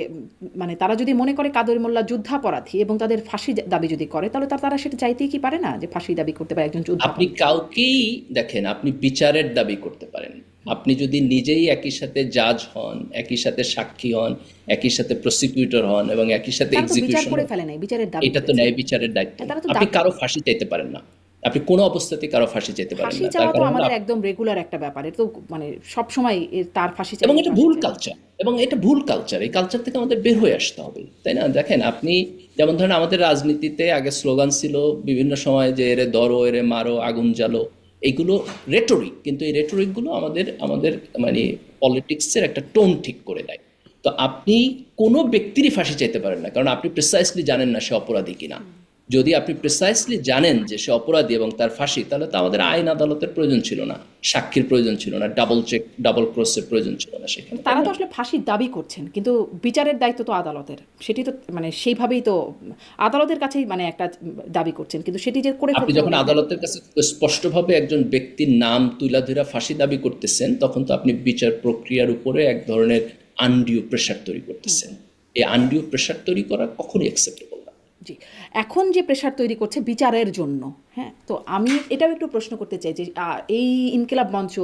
মানে তারা যদি মনে করে কাদের মোল্লা যুদ্ধাপরাধী এবং তাদের ফাঁসি দাবি যদি করে, তাহলে তারা সেটা চাইতেই কি পারে না যে ফাঁসি দাবি করতে পারে একজন আপনি যুদ্ধাপরাধী? কাউকেই দেখেন, আপনি বিচারের দাবি করতে পারেন, আপনি যদি নিজেই একই সাথে জাজ হন, একই সাথে সাক্ষী হন, একই সাথে প্রসিকিউটর হন এবং একই সাথে তারা তো বিচার এক্সিকিউশন করে হন, ফেলে নাই, বিচারের দাবি এটা তো করেছে। ন্যায় বিচারের দায়িত্ব। তারা তো আপনি কারো ফাঁসি চাইতে পারেন না, আপনি কোনো অবস্থাতেই কারো ফাঁসি চাইতে পারেন ফাঁসি না, তার চাওয়া তো কারণ হলো আমাদের একদম রেগুলার একটা ব্যাপার, এটা তো মানে সব সময় তার ফাঁসি চাই, এবং এটা ফাঁসি ভুল চাই। কালচার, এবং এটা ভুল কালচার। এই কালচার থেকে আমাদের বের হয়ে আসতে হবে, তাই না? দেখেন আপনি, যেমন ধরেন আমাদের রাজনীতিতে আগে স্লোগান ছিল বিভিন্ন সময় যে এরে ধরো, এরে মারো, আগুন জ্বালো, এইগুলো রেটরিক, কিন্তু এই রেটরিকগুলো আমাদের আমাদের মানে পলিটিক্সের একটা টোন ঠিক করে দেয়। তো আপনি কোনো ব্যক্তিরই ফাঁসি চাইতে পারেন না, কারণ আপনি প্রিসাইসলি জানেন না সে অপরাধী কিনা। যদি আপনি প্রিসাইসলি জানেন যে সে অপরাধী এবং তার ফাঁসি, তাহলে তো আমাদের আইন আদালতের প্রয়োজন ছিল না, সাক্ষীর প্রয়োজন ছিল না, ডাবল চেক ডাবল ক্রসের প্রয়োজন ছিল না সেখানে। তারা তো আসলে ফাঁসির দাবি করছেন, কিন্তু বিচারের দায়িত্ব তো আদালতের, সেটি তো মানে সেইভাবেই তো আদালতের কাছেই মানে একটা দাবি করছেন, কিন্তু সেটি যে করে আপনি ফেলতে যখন হবে। আদালতের কাছে স্পষ্টভাবে একজন ব্যক্তির নাম তুলা ধরে ফাঁসি দাবি করতেছেন, তখন তো আপনি বিচার প্রক্রিয়ার উপরে এক ধরনের আনডিউ প্রেশার তৈরি করতেছেন। এই আনডিউ প্রেশার তৈরি করা কখনোই অ্যাকসেপ্টেবল না। জি, এখন যে প্রেশার তৈরি করছে বিচারের জন্য, হ্যাঁ, তো আমি এটাও একটু প্রশ্ন করতে চাই যে এই ইনকিলাব মঞ্চ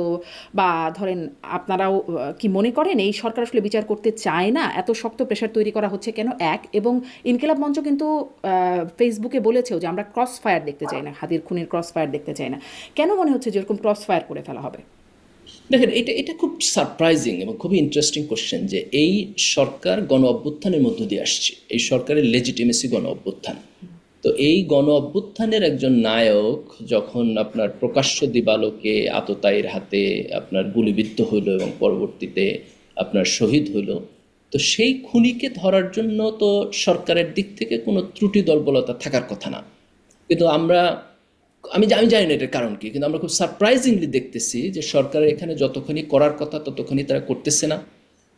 বা ধরেন আপনারাও কি মনে করেন এই সরকার আসলে বিচার করতে চায় না, এত শক্ত প্রেশার তৈরি করা হচ্ছে কেন? এক, এবং ইনকিলাব মঞ্চ কিন্তু ফেসবুকে বলেছেও যে আমরা ক্রস ফায়ার দেখতে চাই না, হাদির খুনির ক্রস ফায়ার দেখতে চাই না। কেন মনে হচ্ছে যেরকম ক্রস ফায়ার করে ফেলা হবে? দেখেন, এটা এটা খুব সারপ্রাইজিং এবং খুবই ইন্টারেস্টিং কোশ্চেন, যে এই সরকার গণ অভ্যুত্থানের মধ্য দিয়ে আসছে, এই সরকারের লেজিটিমেসি গণ অভ্যুত্থান। তো এই গণ অভ্যুত্থানের একজন নায়ক যখন আপনার প্রকাশ্য দিবালোকে আততায়ীর হাতে আপনার গুলিবিদ্ধ হইল এবং পরবর্তীতে আপনার শহীদ হইল, তো সেই খুনিকে ধরার জন্য তো সরকারের দিক থেকে কোনো ত্রুটি দলবলতা থাকার কথা না। কিন্তু আমি জানি না এটার কারণ কি, কিন্তু আমরা খুব সারপ্রাইজিংলি দেখতেছি যে সরকারের এখানে যতখানি করার কথা ততখানি তারা করতেছে না।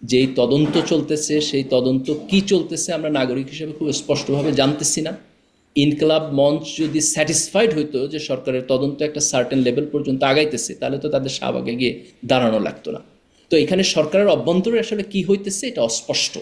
যেই তদন্ত চলতেছে সেই তদন্ত কি চলতেছে আমরা নাগরিক হিসেবে খুব স্পষ্টভাবে জানতেছি না। ইনকলাব মঞ্চ যদি স্যাটিসফাইড হইতো যে সরকারের তদন্ত একটা সার্টেন লেভেল পর্যন্ত আগাইতেছে, তাহলে তো তাদের শাহবাগে গিয়ে দাঁড়ানো লাগতো না। তো এখানে সরকারের অভ্যন্তরে আসলে কি হইতেছে এটা অস্পষ্ট,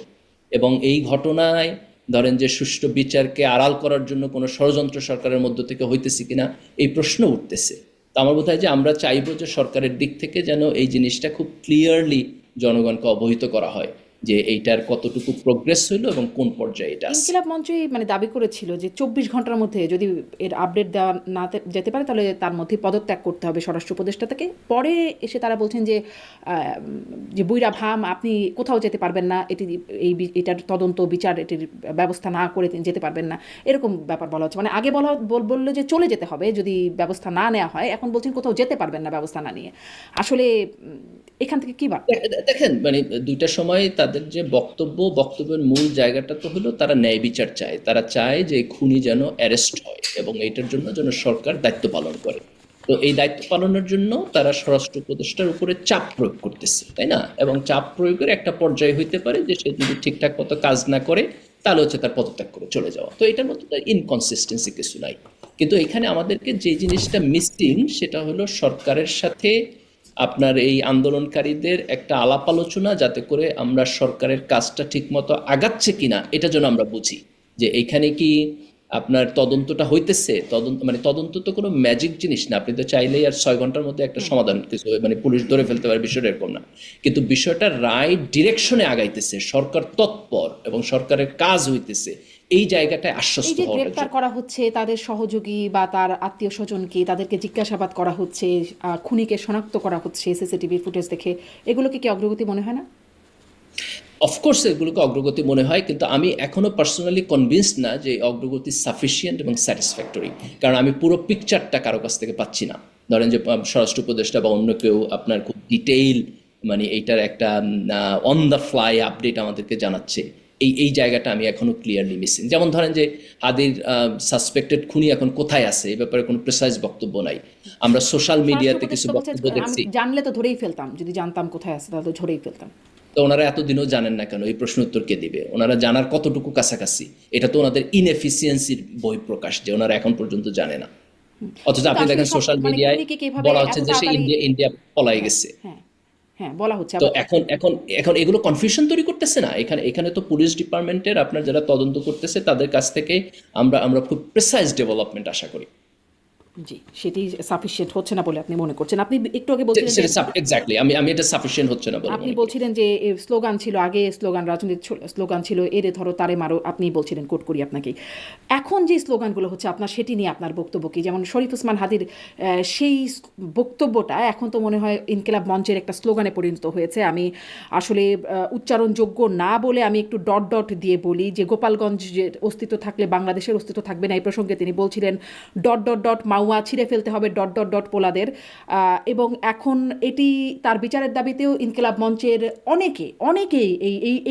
এবং এই ঘটনায় ধরেন যে সুষ্ঠু বিচারকে আড়াল করার জন্য কোনো ষড়যন্ত্র সরকারের মধ্য থেকে হইতেছে কিনা এই প্রশ্ন উঠতেছে। তো আমার বোধ হয় যে আমরা চাইবো যে সরকারের দিক থেকে যেন এই জিনিসটা খুব ক্লিয়ারলি জনগণকে অবহিত করা হয় যে এইটার কতটুকু প্রোগ্রেস হইলো এবং কোন পর্যায়ে এটা আছে। ইনকিলাব মঞ্চই মানে দাবি করেছিল যে 24 ঘন্টার মধ্যে যদি এর আপডেট দেওয়া না যেতে পারে তাহলে তার মধ্যে পদত্যাগ করতে হবে স্বরাষ্ট্র উপদেষ্টা থেকে। পরে এসে তারা বলছেন যে যে বুইরা ভাম আপনি কোথাও যেতে পারবেন না, এটার তদন্ত বিচার এটির ব্যবস্থা না করে যেতে পারবেন না, এরকম ব্যাপার বলা হচ্ছে। মানে আগে বললো যে চলে যেতে হবে যদি ব্যবস্থা না নেওয়া হয়, এখন বলছেন কোথাও যেতে পারবেন না ব্যবস্থা না নিয়ে। আসলে এখান থেকে কি বার্তা? দেখেন, মানে দুইটা সময় তাদের যে বক্তব্যের মূল জায়গাটা তো হলো তারা ন্যায় বিচার চায়, তারা চায় যে খুনি যেন অ্যারেস্ট হয় এবং এইটার জন্য যেন সরকার দায়িত্ব পালন করে। তো এই দায়িত্ব পালনের জন্য তারা স্বরাষ্ট্র উপদেষ্টার উপরে চাপ প্রয়োগ করতেছে, তাই না? এবং চাপ প্রয়োগের একটা পর্যায়ে হইতে পারে যে সে যদি ঠিকঠাক মতো কাজ না করে তাহলে হচ্ছে তার পদত্যাগ করে চলে যাওয়া। তো এটার মধ্যে ইনকনসিস্টেন্সি কিছু নাই। কিন্তু এখানে আমাদেরকে যে জিনিসটা মিসিং সেটা হলো সরকারের সাথে আপনার এই আন্দোলনকারীদের একটা আলাপ আলোচনা, যাতে করে আমরা সরকারের কাজটা ঠিকমতো আগাচ্ছে কিনা এটা যেন আমরা বুঝি, যে এইখানে কি আপনার তদন্তটা হইতেছে। তদন্ত তো কোনো ম্যাজিক জিনিস না, আপনি তো চাইলেই আর 6 ঘন্টার মধ্যে একটা সমাধান কিছু মানে পুলিশ ধরে ফেলতে পারে, বিষয়টা এরকম না। কিন্তু বিষয়টা রাইট ডিরেকশনে আগাইতেছে, সরকার তৎপর এবং সরকারের কাজ হইতেছে, এই জায়গাটায় এই আশ্বস্ত যে হওয়াটা গ্রেপ্তার করা হচ্ছে তাদের সহযোগী বা তার আত্মীয় স্বজনকে, তাদেরকে জিজ্ঞাসাবাদ করা হচ্ছে, খুনিকে শনাক্ত করা হচ্ছে সিসিটিভি ফুটেজ দেখে, এগুলোকে কি অগ্রগতি মনে হয় না? অফকোর্স এগুলোকে অগ্রগতি মনে হয়, কিন্তু আমি এখনো পার্সোনালি কনভিন্সড না যে এই অগ্রগতি সাফিসিয়েন্ট এবং স্যাটিসফ্যাক্টরি, কারণ আমি পুরো পিকচারটা কারো কাছ থেকে পাচ্ছি না। ধরেন যে স্বরাষ্ট্র উপদেষ্টা বা অন্য কেউ আপনার খুব ডিটেইল মানে এইটার একটা অন দ্য ফ্লাই আপডেট আমাদেরকে জানাচ্ছে, এই জায়গাটা আমি এখনো ক্লিয়ারলি মিসিং। যেমন ধরেন যে হাদির সাসপেক্টেড খুনি এখন কোথায় আছে এই ব্যাপারে কোনো প্রেসাইজ বক্তব্য নাই। আমরা সোশ্যাল মিডিয়াতে কিছু স্বরাষ্ট্র উপদেষ্টা বক্তব্য বলছেন, আমি দেখছি, জানলে তো ধরেই ফেলতাম, যদি জানতাম কোথায় আছে তাহলে তো ধরেই ফেলতাম। তো ওনারা এতদিনও জানেন না কেন? এই প্রশ্ন উত্তর কে দিবে? ওনারা জানার কতটুকু কাছাকাছি? এটা তো ওনাদের ইনএফিসিয়েন্সির বহিঃপ্রকাশ যে ওনারা এখন পর্যন্ত জানে না। অথচ কিন্তু আপনি আসলে দেখেন সব সোশ্যাল মানে মিডিয়ায় খুনিকে কিভাবে বলা এত হচ্ছে যে সে তাড়াতাড়ি, ইন্ডিয়া পলাই হ্যাঁ গেছে। হ্যাঁ হ্যাঁ বলা হচ্ছে তো আবার। এখন এখন এখন এগুলো কনফিউশন তৈরি করতেছে না? এখানে এখানে তো পুলিশ ডিপার্টমেন্টের আপনার যারা তদন্ত করতেছে তাদের কাছ থেকে আমরা আমরা খুব প্রেসাইজ ডেভেলপমেন্ট আশা করি। জি, সেটি সাফিসিয়েন্ট হচ্ছে না বলে আপনি মনে করছেন। আপনি একটু আগে বলছিলেন যে, সেটা এক্স্যাক্টলি, আমি এটা সাফিসিয়েন্ট হচ্ছে না বলে আপনি মনে করি। বলছিলেন যে স্লোগান ছিল আগে, স্লোগান রাজনীতির স্লোগান ছিল এরে ধরো তারে মারো, আপনি বলছিলেন, কোট করি আপনাকে। এখন যে স্লোগানগুলো হচ্ছে আপনার, সেটি নিয়ে আপনার বক্তব্য কি? যেমন শরীফ ওসমান হাদির সেই বক্তব্যটা এখন তো মনে হয় ইনকিলাব মঞ্চের একটা স্লোগানে পরিণত হয়েছে। আমি আসলে উচ্চারণযোগ্য না বলে আমি একটু ডট ডট দিয়ে বলি যে গোপালগঞ্জের অস্তিত্ব থাকলে বাংলাদেশের অস্তিত্ব থাকবে না। এই প্রসঙ্গে তিনি বলছিলেন ডট ডট ডট মাওয়া ছিঁড়ে ফেলতে হবে ডট ডট ডট পোলাদের। এবং এখন এটি তার বিচারের দাবিতেও ইনকিলাব মঞ্চের অনেকেই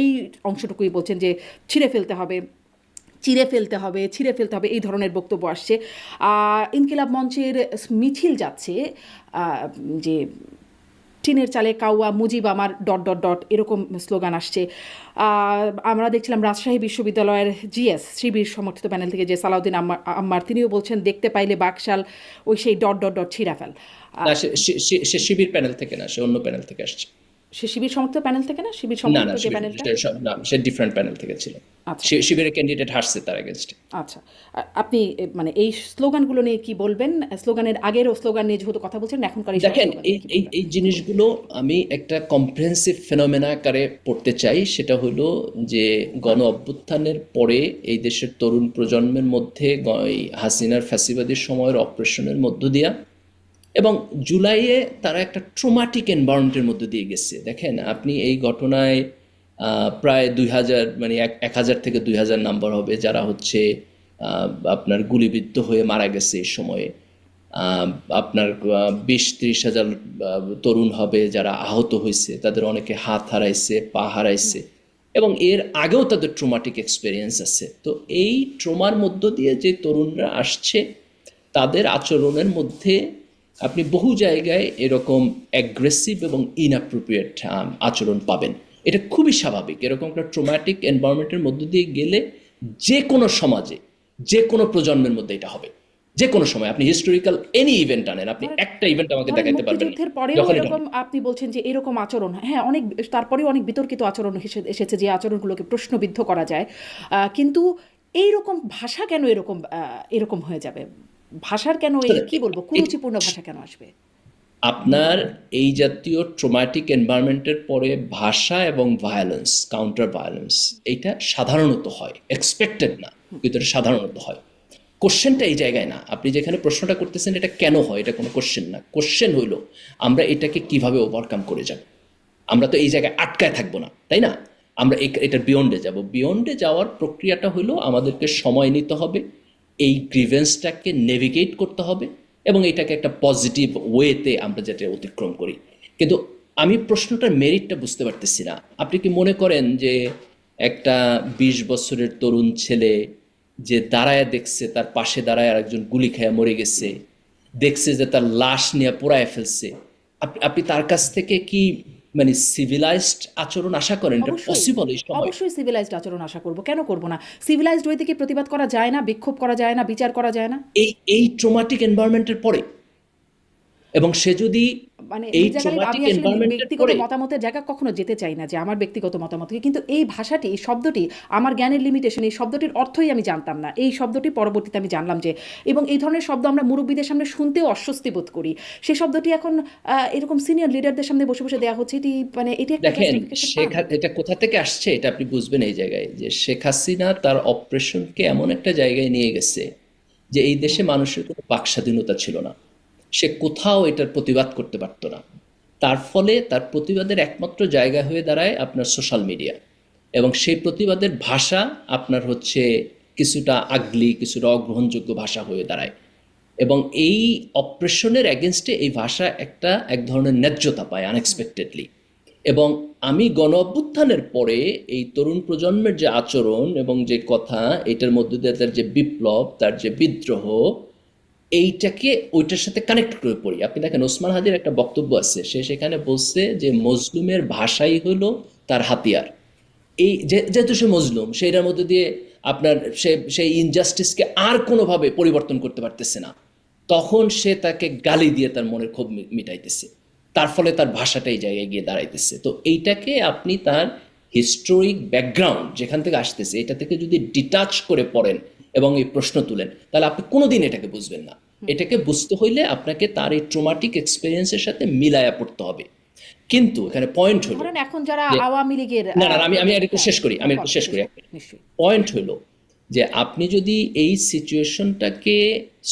এই অংশটুকুই বলছেন যে ছিঁড়ে ফেলতে হবে, ছিঁড়ে ফেলতে হবে, এই ধরনের বক্তব্য আসছে। ইনকিলাব মঞ্চের মিছিল যাচ্ছে যে টিনের চালে কাউয়া মুজিব আমার ডট ডট ডট এরকম স্লোগান আসছে। আমরা দেখছিলাম রাজশাহী বিশ্ববিদ্যালয়ের জিএস শিবির সমর্থিত প্যানেল থেকে যে সালাউদ্দিন আম্মার, তিনিও বলছেন দেখতে পাইলে বাকশাল ওই সেই ডট ডট ডট ছিঁড়া ফেল। না, সে শিবির প্যানেল থেকে না, সে অন্য প্যানেল থেকে আসছে। সে শিবির সমর্থিত প্যানেল থেকে না? শিবির না সমর্থিত না, যে প্যানেলটা, না, সে ডিফারেন্ট প্যানেল থেকে ছিল। আচ্ছা শিবিরের ক্যান্ডিডেট হারছে তার এগেনস্টে। আচ্ছা। আপনি মানে এই স্লোগানগুলো নিয়ে কি বলবেন? স্লোগানের আগেরও স্লোগান নিয়ে যেহেতু কথা বলছেন, এখনকার এই দেখেন, স্লোগান এই নিয়ে কি এই বলবেন? এই জিনিসগুলো আমি একটা কম্প্রিহেন্সিভ ফেনোমেনা আকারে পড়তে চাই। সেটা হলো যে গণ অভ্যুত্থানের পরে এই দেশের তরুণ প্রজন্মের মধ্যে এই হাসিনার ফ্যাসিবাদীর সময়ের অপারেশনের মধ্য দিয়া এবং জুলাইয়ে তারা একটা ট্রমাটিক এনভায়রনমেন্টের মধ্যে দিয়ে গেছে। দেখেন আপনি এই ঘটনায় প্রায় 2000 মানে 1000 থেকে 2000 নাম্বার হবে যারা হচ্ছে আপনার গুলিবিদ্ধ হয়ে মারা গেছে এই সময়ে। আহ, আপনার 20-30 হাজার তরুণ হবে যারা আহত হয়েছে, তাদের অনেকে হাত হারাইছে, পা হারাইছে এবং এর আগেও তাদের ট্রমাটিক এক্সপেরিয়েন্স আছে। তো এই ট্রমার মধ্য দিয়ে যে তরুণরা আসছে তাদের আচরণের মধ্যে আপনি বহু জায়গায় এরকম অ্যাগ্রেসিভ এবং ইনঅ্যাপ্রোপ্রিয়েট আচরণ পাবেন। এটা খুবই স্বাভাবিক। এরকম একটা ট্রমাটিক এনভায়রনমেন্টের মধ্য দিয়ে গেলে যে কোনো সমাজে, যে কোনো প্রজন্মের মধ্যে এটা হবে। যে কোনো সময় আপনি হিস্টোরিক্যাল এনি ইভেন্ট আনেন, আপনি ধরেন একটা ইভেন্ট আমাকে ধরেন দেখাতে পারবেন না মুক্তিযুদ্ধের পরেও যখন এটা এরকম হবে। আপনি বলছেন যে এরকম আচরণ, হ্যাঁ অনেক, তারপরেও অনেক বিতর্কিত আচরণ এসেছে যে আচরণগুলোকে প্রশ্নবিদ্ধ করা যায়। কিন্তু এইরকম ভাষা কেন এরকম এরকম হয়ে যাবে? ভাষার কেন এই কি বলবো কুরুচিপূর্ণ ভাষা কেন আসবে? আপনার এই জাতীয় ট্রমাটিক এনভায়রনমেন্টের পরে ভাষা এবং ভায়োলেন্স, কাউন্টার ভায়োলেন্স, এইটা সাধারণত হয়, এক্সপেক্টেড না, কিন্তু এটা সাধারণত হয়। কোশ্চেনটা এই জায়গায় না। আপনি যেখানে প্রশ্নটা করতেছেন এটা কেন হয়, এটা কোনো কোশ্চেন না। কোশ্চেন হইল আমরা এটাকে কিভাবে ওভারকাম করে যাব। আমরা তো এই জায়গায় আটকায় থাকবো না, তাই না? আমরা এটার বিয়ন্ডে যাব। বিয়ন্ডে যাওয়ার প্রক্রিয়াটা হলো আমাদেরকে সময় নিতে হবে, এই গ্রিভেন্সটাকে নেভিগেট করতে হবে এবং এটাকে একটা পজিটিভ ওয়েতে আমরা যাতে অতিক্রম করি। কিন্তু আমি প্রশ্নটার মেরিটটা বুঝতে পারতেছি না। আপনি কি মনে করেন যে একটা 20 বছরের তরুণ ছেলে যে দাঁড়ায় দেখছে তার পাশে দাঁড়ায় আর একজন গুলি খেয়ে মরে গেছে, দেখছে যে তার লাশ নিয়ে পোড়ায় ফেলছে, আপনি তার কাছ থেকে কি মানে সিভিলাইজড আচরণ আশা করেন? এটা অবশ্যই, পসিবল এই সময়? অবশ্যই সিভিলাইজড আচরণ আশা করব, কেন করব না? সিভিলাইজড ওয়েতে কি প্রতিবাদ করা যায় না, বিক্ষোভ করা যায় না, বিচার করা যায় না? এই ট্রমাটিক এনভায়রনমেন্টের পরে, এবং সে যদি মানে এই মির্জা গালিব, ট্রমাটিক আমি আসলে এনভায়রনমেন্টের ব্যক্তিগত পরে, মতামতের জায়গা কখনো যেতে চাই না যে আমার ব্যক্তিগত মতামতকে, কিন্তু এই ভাষাটি, এই শব্দটি, আমার জ্ঞানের লিমিটেশন, এই শব্দটির অর্থই আমি জানতাম না। এই শব্দটি পরবর্তীতে আমি জানলাম যে, এবং এই ধরনের শব্দ আমরা মুরব্বীদের সামনে শুনতেও অস্বস্তি বোধ করি। সেই শব্দটি এখন এরকম সিনিয়র লিডারদের সামনে বসে বসে দেওয়া হচ্ছে। এটি মানে এটি একটা দেখেন জাস্টিফিকেশন। এটা কোথা থেকে আসছে এটা আপনি বুঝবেন এই জায়গায়, যে শেখ হাসিনা তার অপারেশনকে এমন একটা জায়গায় নিয়ে গেছে যে এই দেশে মানুষের কোনো বাক স্বাধীনতা ছিল না। সে কোথাও এটার প্রতিবাদ করতে পারতো না। তার ফলে তার প্রতিবাদের একমাত্র জায়গা হয়ে দাঁড়ায় আপনার সোশ্যাল মিডিয়া। এবং সেই প্রতিবাদের ভাষা আপনার হচ্ছে কিছুটা আগলি, কিছুটা অগ্রহণযোগ্য ভাষা হয়ে দাঁড়ায়। এবং এই অপ্রেশনের এগেনস্টে এই ভাষা এক ধরনের ন্যায্যতা পায় আনএক্সপেক্টেডলি। এবং আমি গণ অভ্যুত্থানের পরে এই তরুণ প্রজন্মের যে আচরণ এবং যে কথা, এটার মধ্যে দিয়ে তার যে বিপ্লব, তার যে বিদ্রোহ, এইটাকে ওইটার সাথে কানেক্ট করে পড়ি। আপনি দেখেন ওসমান হাদির একটা বক্তব্য আছে, সে সেখানে বলছে যে মজলুমের ভাষাই হলো তার হাতিয়ার। এই যেহেতু সে মজলুম, সেইটার মধ্যে দিয়ে আপনার সেই ইনজাস্টিসকে আর কোনোভাবে পরিবর্তন করতে পারতেছে না, তখন সে তাকে গালি দিয়ে তার মনের ক্ষোভ মিটাইতেছে। তার ফলে তার ভাষাটা এই জায়গায় গিয়ে দাঁড়াইতেছে। তো এইটাকে আপনি তার হিস্টোরিক ব্যাকগ্রাউন্ড যেখান থেকে আসতেছে, এটা থেকে যদি ডিটাচ করে পড়েন এবং এই প্রশ্ন তুলেন, তাহলে আপনি কোনোদিন এটাকে বুঝবেন না। এটাকে বুঝতে হইলে আপনাকে তার এই ট্রমাটিক এক্সপিরিয়েন্সের সাথে মিলায়া পড়তে হবে। কিন্তু এখানে পয়েন্ট হলো ধরেন এখন যারা যে আওয়ামী লীগের না, আমি আর একটু হ্যাঁ, শেষ করি, আমি একটু বলেন, শেষ করি। নিশ্চয়ই। পয়েন্ট হলো যে আপনি যদি এই সিচুয়েশনটাকে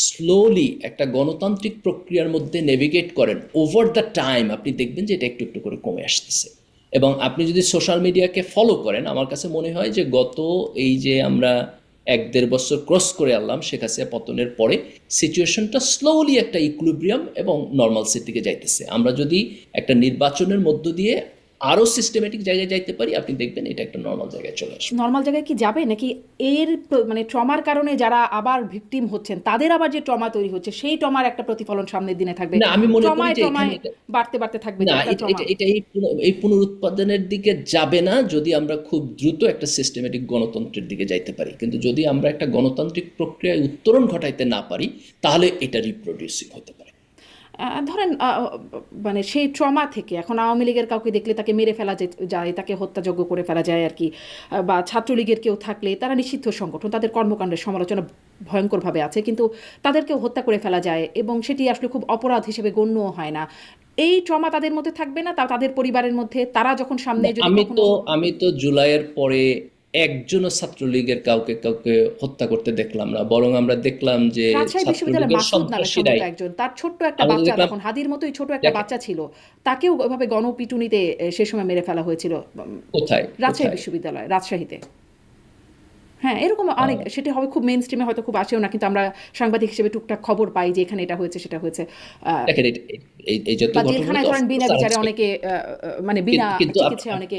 স্লোলি একটা গণতান্ত্রিক প্রক্রিয়ার মধ্যে নেভিগেট করেন ওভার দ্য টাইম, আপনি দেখবেন যে এটা একটু একটু করে কমে আসতেছে। এবং আপনি যদি সোশ্যাল মিডিয়াকে ফলো করেন, আমার কাছে মনে হয় যে গত এই যে আমরা 1-1.5 বছর ক্রস করে আনলাম শেখ হাসিনা পতনের পরে, সিচুয়েশনটা স্লোলি একটা ইকুইলিব্রিয়াম এবং নর্মালসির দিকে যাইতেছে। আমরা যদি একটা নির্বাচনের মধ্য দিয়ে আরও সিস্টেমেটিক জায়গায় যাইতে পারি, আপনি দেখবেন এটা একটা নর্মাল জায়গায় চলে আসবে। নর্মাল জায়গায় কি যাবে, নাকি এর মানে ট্রমার কারণে যারা আবার ভিকটিম হচ্ছেন তাদের আবার যে ট্রমা তৈরি হচ্ছে সেই ট্রমার একটা প্রতিফলন সামনের দিনে থাকবে, না, আমি মনে করি ট্রমায় যে ট্রমায় এখানে বাড়তে বাড়তে থাকবে যে না, একটা ট্রমা। এটা এই পুনরুৎপাদনের দিকে যাবে না যদি আমরা খুব দ্রুত একটা সিস্টেমেটিক গণতন্ত্রের দিকে যাইতে পারি। কিন্তু যদি আমরা একটা গণতান্ত্রিক প্রক্রিয়ায় উত্তরণ ঘটাইতে না পারি, তাহলে এটা রিপ্রোডিউসিং হতে পারে। ধরেন মানে সেই ট্রমা থেকে এখন আওয়ামী লীগের কাউকে দেখলে তাকে মেরে ফেলা যায়, তাকে হত্যাযজ্ঞ করে ফেলা যায় আর কি, বা ছাত্রলীগের কেউ থাকলে তারা নিষিদ্ধ সংগঠন, তাদের কর্মকাণ্ডের সমালোচনা ভয়ঙ্করভাবে আছে, কিন্তু তাদেরকেও হত্যা করে ফেলা যায় এবং সেটি আসলে খুব অপরাধ হিসেবে গণ্যও হয় না। এই ট্রমা তাদের মধ্যে থাকবে না, তাদের পরিবারের মধ্যে তারা যখন সামনে যদি কখনো আমি তো জুলাইয়ের পরে একজনও ছাত্রলীগের কাউকে কাউকে হত্যা করতে দেখলাম না, বরং আমরা দেখলাম যে রাজশাহী বিশ্ববিদ্যালয়ের ছাত্রলীগের মাসুদ নামে সন্ত্রাসীরাই, সম্ভবত একজন, তার ছোট্ট একটা আমরা বাচ্চা, দেখলাম, তখন হাদির মতোই ছোট একটা দেখেন বাচ্চা ছিল, তাকেও ওইভাবে গণপিটুনিতে সে সময় মেরে ফেলা হয়েছিল কোথায় রাজশাহী কোথায় বিশ্ববিদ্যালয়, রাজশাহীতে। হ্যাঁ, এরকম অনেক, সেটি হবে খুব মেইন স্ট্রিমে হয়তো খুব আসেও না, কিন্তু আমরা সাংবাদিক হিসেবে টুকটাক খবর পাই যে এখানে এটা হয়েছে সেটা হয়েছে, দেখেন এই যত বা ঘটনা জেলখানায় তো ধরেন বিনা বিচারে অনেকে মানে বিনা কিন্তু চিকিৎসায় অনেকে।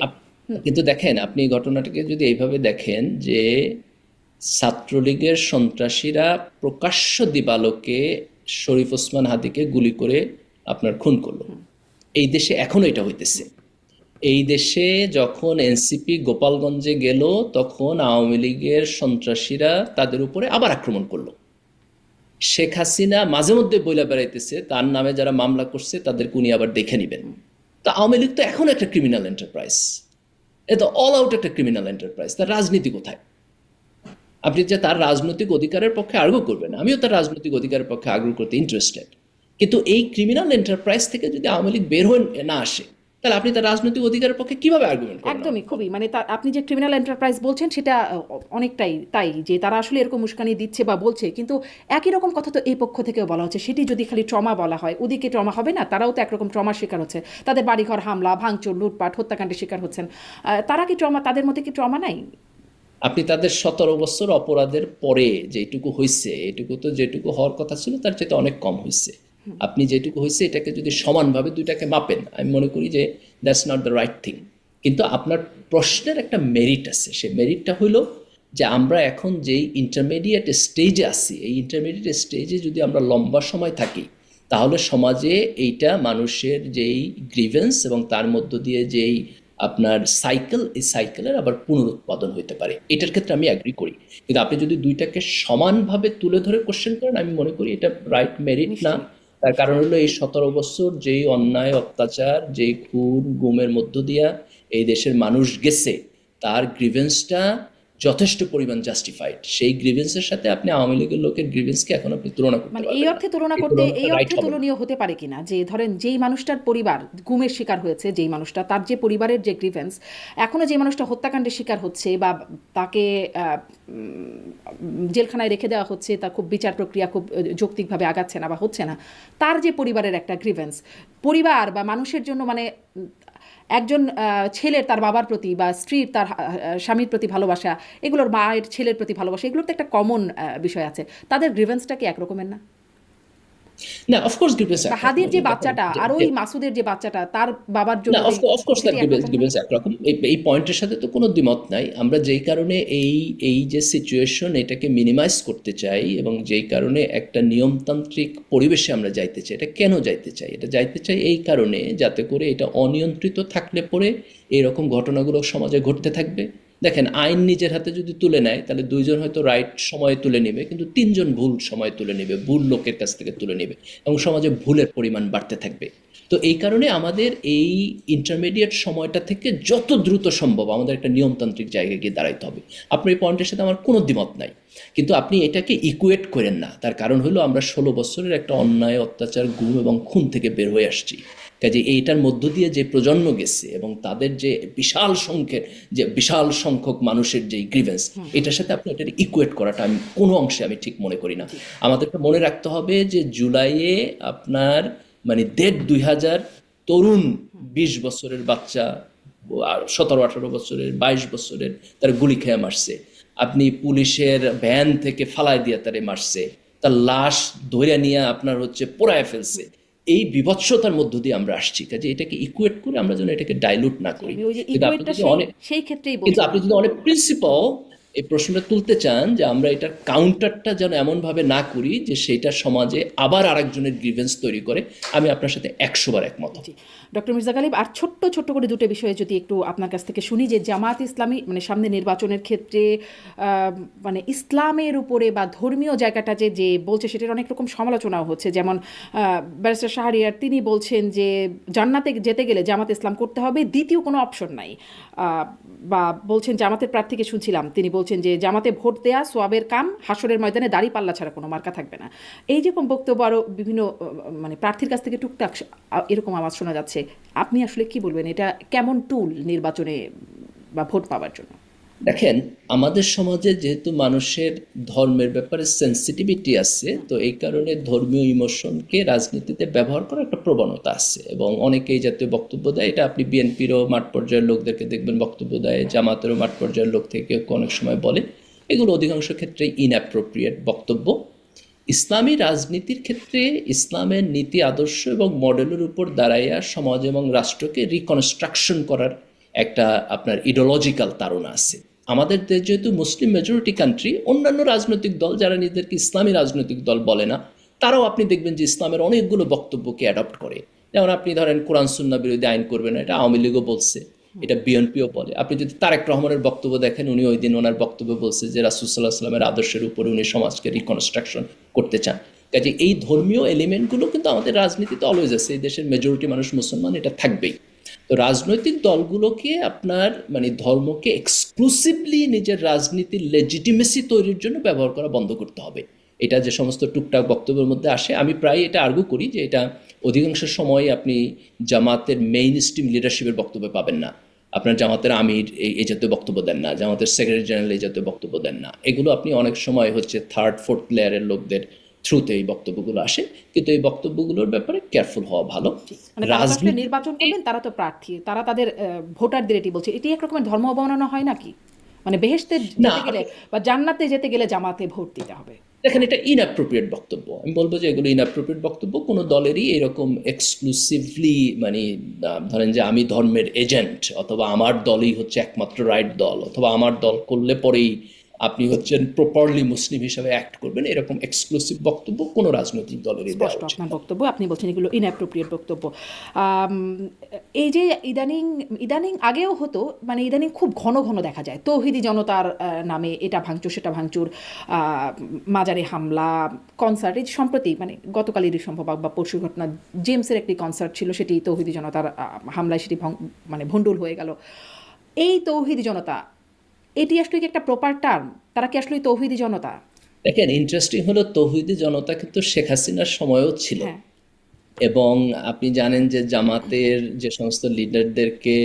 কিন্তু দেখেন, আপনি ঘটনাটাকে যদি এইভাবে দেখেন যে ছাত্রলীগের সন্ত্রাসীরা প্রকাশ্য দিবালোকে শরীফ ওসমান হাদিকে গুলি করে আপনার খুন করলো। এই দেশে এখনো এটা হইতেছে। এই দেশে যখন এনসিপি গোপালগঞ্জে গেল, তখন আওয়ামী লীগের সন্ত্রাসীরা তাদের উপরে আবার আক্রমণ করলো। শেখ হাসিনা মাঝে মধ্যে বইলা বেড়াইতেছে তার নামে যারা মামলা করছে তাদেরকে উনি আবার দেখে নিবেন। তা আওয়ামী লীগ তো এখন একটা ক্রিমিনাল এন্টারপ্রাইজ, এটা অল আউট একটা ক্রিমিনাল এন্টারপ্রাইজ। তার রাজনীতি কোথায়? আপনি যে তার রাজনৈতিক অধিকারের পক্ষে আর্গু করবেন, আমিও তার রাজনৈতিক অধিকারের পক্ষে আর্গু করতে ইন্টারেস্টেড, কিন্তু এই ক্রিমিনাল এন্টারপ্রাইজ থেকে যদি আওয়ামী লীগ বের হয়ে না আসে, তাহলে আপনি তার রাজনৈতিক অধিকারের পক্ষে কিভাবে আর্গুমেন্ট করবেন? একদমই, খুবই মানে আপনি যে ক্রিমিনাল এন্টারপ্রাইজ বলছেন সেটা অনেকটাই তাই, যে তারা আসলে এরকম উস্কানি দিচ্ছে বা বলছে, কিন্তু একই রকম কথা তো এই পক্ষ থেকেও বলা হচ্ছে। সেটি যদি খালি ট্রমা বলা হয়, ওদিকে ট্রমা হবে না? তারাও তো একরকম ট্রমার শিকার হচ্ছে, তাদের বাড়িঘর হামলা ভাঙচুর লুটপাট হত্যাকাণ্ডের শিকার হচ্ছেন। তারা কি ট্রমা, তাদের মধ্যে কি ট্রমা নাই? আপনি তাদের 17 বছর অপরাধের পরে যেটুকু হয়েছে, এটুকু তো যেটুকু হওয়ার কথা ছিল তার চেয়ে অনেক কম হয়েছে। আপনি যেটুকু হয়েছে এটাকে যদি সমানভাবে দুইটাকে মাপেন, আমি মনে করি যে that's not the right thing. কিন্তু আপনার প্রশ্নের একটা মেরিট আছে, সেই মেরিটটা হলো যে আমরা এখন যেই ইন্টারমিডিয়েট স্টেজে আছি, এই ইন্টারমিডিয়েট স্টেজে যদি আমরা লম্বা সময় থাকি, তাহলে সমাজে এইটা মানুষের যেই গ্রিভেন্স এবং তার মধ্য দিয়ে যেই আপনার সাইকেল, এই সাইকেলের আবার পুনরুৎপাদন হইতে পারে। এটার ক্ষেত্রে আমি অ্যাগ্রি করি। কিন্তু আপনি যদি দুইটাকে সমানভাবে তুলে ধরে কোশ্চেন করেন, আমি মনে করি এটা রাইট মেরিট না। তার কারণ হলো এই 17 বছর যেই অন্যায় অত্যাচার, যেই খুন গুমের মধ্য দিয়া এই দেশের মানুষ গেছে, তার গ্রিভেন্সটা যথেষ্ট পরিমাণ জাস্টিফাইড। সেই গ্রিভেন্সের সাথে আপনি আওয়ামী লীগের লোকের গ্রিভেন্সকে এখন আপনি তুলনা করতে মানে পারবেন এই না। অর্থে তুলনা এই করতে, তুলনাটা এই রাইট অর্থে হবে না। তুলনীয় হতে পারে কিনা যে ধরেন যেই মানুষটার পরিবার গুমের শিকার হয়েছে, যেই মানুষটা, তার যে পরিবারের যে গ্রিভেন্স, এখনো যে মানুষটা হত্যাকাণ্ডের শিকার হচ্ছে বা তাকে জেলখানায় রেখে দেওয়া হচ্ছে, তার খুব বিচার প্রক্রিয়া খুব যৌক্তিকভাবে আগাচ্ছে না বা হচ্ছে না, তার যে পরিবারের একটা গ্রিভেন্স, পরিবার বা মানুষের জন্য মানে একজন ছেলের তার বাবার প্রতি বা স্ত্রীর তার স্বামীর প্রতি ভালোবাসা, এগুলোর মায়ের ছেলের প্রতি ভালোবাসা, এগুলোর তো একটা কমন বিষয় আছে। তাদের গ্রিভেন্সটা কি একরকমের না? না, অফকোর্স গ্রিভেন্স বা একরকম। হাদির যে বাচ্চাটা আর ওই মাসুদের যে বাচ্চাটা তার বাবার না, জন্য অফকোর্স তার সেটি একরকম না? গ্রিভেন্স একরকম। এই পয়েন্টের সাথে তো কোনো দ্বিমত নাই। আমরা যেই কারণে এই যে সিচুয়েশন এটাকে মিনিমাইজ করতে চাই এবং যেই কারণে একটা নিয়মতান্ত্রিক পরিবেশে আমরা যাইতে চাই, এটা কেন যাইতে চাই? এটা যাইতে চাই এই কারণে যাতে করে এটা অনিয়ন্ত্রিত থাকলে পরে এরকম ঘটনাগুলো সমাজে ঘটতে থাকবে। দেখেন, আইন নিজের হাতে যদি তুলে নেয় তাহলে দুইজন হয়তো রাইট সময়ে তুলে নেবে, কিন্তু তিনজন ভুল সময় তুলে নেবে, ভুল লোকের কাছ থেকে তুলে নেবে এবং সমাজে ভুলের পরিমাণ বাড়তে থাকবে। তো এই কারণে আমাদের এই ইন্টারমিডিয়েট সময়টা থেকে যত দ্রুত সম্ভব আমাদের একটা নিয়মতান্ত্রিক জায়গায় গিয়ে দাঁড়াইতে হবে। আপনার এই পয়েন্টের সাথে আমার কোনো দ্বিমত নাই, কিন্তু আপনি এটাকে ইকুয়েট করেন না। তার কারণ হলো আমরা 16 বছরের একটা অন্যায়, অত্যাচার, গুম এবং খুন থেকে বের হয়ে আসছি। কাজে এইটার মধ্য দিয়ে যে প্রজন্ম গেছে এবং তাদের যে বিশাল সংখ্যক মানুষের যে গ্রিভেন্স, এটার সাথে আপনি এটার ইকুয়েট করাটা আমি কোনো অংশে আমি ঠিক মনে করি না। আমাদেরকে মনে রাখতে হবে যে জুলাইয়ে আপনার মানে 1,500 তরুণ, 20 বছরের বাচ্চা, 17-18 বছরের, 22 বছরের, তার গুলি খেয়ে মারছে। আপনি পুলিশের ভ্যান থেকে ফালায় দিয়ে তারে মারছে, তার লাশ ধরে নিয়ে আপনার হচ্ছে পোড়ায় ফেলছে। এই বিভৎসতার মধ্য দিয়ে আমরা আসছি। কাজে এটাকে ইকুয়েট করে আমরা যেন এটাকে ডাইলুট না করি। আমি ওই যে কিন্তু আপনি ইকুয়েটটা যদি অনেক সেই ক্ষেত্রেই কিন্তু বলছিলাম। আপনি যদি অনেক প্রিন্সিপাল এই প্রশ্নটা তুলতে চান যে আমরা এটার কাউন্টারটা যেন এমনভাবে না করি যে সেইটা সমাজে আবার আরেকজনের গ্রিভেন্স তৈরি করে, আমি আপনার সাথে 100 বার একমত। জি, ডক্টর মির্জা গালিব, আর ছোট্ট ছোট্ট করে দুটো বিষয়ে যদি একটু আপনার কাছ থেকে শুনি, যে জামাত ইসলামী মানে সামনে নির্বাচনের ক্ষেত্রে মানে ইসলামের উপরে বা ধর্মীয় জায়গাটা যে যে বলছে সেটার অনেক রকম সমালোচনাও হচ্ছে। যেমন ব্যারিস্টার শাহরিয়ার তিনি বলছেন যে জান্নাতে যেতে গেলে জামাত ইসলাম করতে হবে, দ্বিতীয় কোনো অপশন নাই। বা বলছেন জামাতের প্রার্থীকে শুনছিলাম, তিনি বলছেন যে জামাতে ভোট দেয়া সোয়াবের কাম, হাসরের ময়দানে দাড়ি পাল্লা ছাড়া কোনো মার্কা থাকবে না। এই যেরকম বক্তব্য আরও বিভিন্ন মানে প্রার্থীর কাছ থেকে টুকটাক এরকম আওয়াজ শোনা যাচ্ছে। আপনি আসলে কি বলবেন, এটা কেমন টুল নির্বাচনে বা ভোট পাওয়ার জন্য? দেখেন, আমাদের সমাজে যেহেতু মানুষের ধর্মের ব্যাপারে সেন্সিটিভিটি আছে, তো এই কারণে ধর্মীয় ইমোশনকে রাজনীতিতে ব্যবহার করার একটা প্রবণতা আছে এবং অনেকে এই জাতীয় বক্তব্য দেয়। এটা আপনি বিএনপিরও মাঠ পর্যায়ের লোকদেরকে দেখবেন বক্তব্য দেয়, জামাতেরও মাঠ পর্যায়ের লোক থেকে অনেক সময় বলে। এগুলো অধিকাংশ ক্ষেত্রে ইনঅ্যাপ্রোপ্রিয়েট বক্তব্য। ইসলামী রাজনীতির ক্ষেত্রে ইসলামের নীতি আদর্শ এবং মডেলের উপর দাঁড়াইয়া সমাজ এবং রাষ্ট্রকে রিকনস্ট্রাকশন করার একটা আপনার ইডিওলজিক্যাল তাড়না আছে। আমাদের দেশ যেহেতু মুসলিম মেজরিটি কান্ট্রি, অন্যান্য রাজনৈতিক দল যারা নিজেদেরকে ইসলামী রাজনৈতিক দল বলে না, তারাও আপনি দেখবেন যে ইসলামের অনেকগুলো বক্তব্যকে অ্যাডপ্ট করে। যেমন আপনি ধরেন কোরআন সুন্নাহ বিরোধী আইন করবে না, এটা আওয়ামী লীগও বলছে, এটা বিএনপিও বলে। আপনি যদি তারেক রহমানের বক্তব্য দেখেন, উনি ওই দিন ওনার বক্তব্য বলছে যে রাসূল সাল্লাল্লাহু আলাইহি ওয়াসাল্লামের আদর্শের উপরে উনি সমাজকে রিকনস্ট্রাকশন করতে চান। কাজে এই ধর্মীয় এলিমেন্টগুলো কিন্তু আমাদের রাজনীতিতে অলওয়েজ আছে। এই দেশের মেজরিটি মানুষ মুসলমান, এটা থাকবেই। তো রাজনৈতিক দলগুলোকে আপনার মানে ধর্মকে এক্সক্লুসিভলি নিজের রাজনীতির লেজিটিমেসি তৈরির জন্য ব্যবহার করা বন্ধ করতে হবে। এটা যে সমস্ত টুকটাক বক্তব্যের মধ্যে আসে, আমি প্রায় এটা আর্গু করি যে এটা অধিকাংশ সময় আপনি জামাতের মেইন স্ট্রিম লিডারশিপের বক্তব্য পাবেন না। আপনার জামাতের আমির এই জাতীয় বক্তব্য দেন না, জামাতের সেক্রেটারি জেনারেল এই জাতীয় বক্তব্য দেন না। এগুলো আপনি অনেক সময় হচ্ছে থার্ড ফোর্থ লেয়ারের লোকদের থ্রুতে এই বক্তব্যগুলো আসে, কিন্তু এই বক্তব্যগুলোর ব্যাপারে কেয়ারফুল হওয়া ভালো। মানে তারা তো আসলে নির্বাচন করবেন, তারা তো প্রার্থী, তারা তাদের ভোটারদের এটি বলছে। এটি একরকমের ধর্ম অবমাননা হয় নাকি? মানে বেহেশতে যেতে গেলে বা জান্নাতে যেতে গেলে জামাতে ভোট দিতে হবে। দেখেন, এটা ইনঅ্যাপ্রোপ্রিয়েট বক্তব্য। আমি বলবো যে এগুলো ইনঅ্যাপ্রোপ্রিয়েট বক্তব্য। কোনো দলেরই এরকম এক্সক্লুসিভলি মানে ধরেন যে আমি ধর্মের এজেন্ট, অথবা আমার দলই হচ্ছে একমাত্র রাইট দল, অথবা আমার দল করলে পরেই আপনি হচ্ছেন প্রপারলি মুসলিম হিসাবে অ্যাক্ট করবেন, এরকম এক্সক্লুসিভ বক্তব্য কোনো রাজনৈতিক দলেরই দেওয়া স্পষ্ট উচিত আপনার না। বক্তব্য, আপনি বলছেন এগুলো ইনঅ্যাপ্রোপ্রিয়েট বক্তব্য। এই যে ইদানিং আগেও হতো, মানে ইদানিং খুব ঘন ঘন দেখা যায় তৌহিদি জনতার নামে এটা ভাঙচুর সেটা ভাঙচুর, মাজারে হামলা, কনসার্ট। এই যে সম্প্রতি মানে গতকালেরই সম্ভব বা পরশু ঘটনা, জেমসের একটি কনসার্ট ছিল, সেটি তৌহিদি জনতার হামলায় সেটি মানে ভণ্ডুল হয়ে গেল। এই তৌহিদি জনতা, এটি আসলে কি একটা প্রপার টার্ম? তারা কি আসলে তৌহিদি জনতা? দেখেন, ইন্টারেস্টিং হলো তৌহিদি জনতা কিন্তু শেখ হাসিনার সময়ও ছিল। হ্যাঁ, এবং আপনি জানেন যে জামাতের যে সমস্ত লিডারদেরকে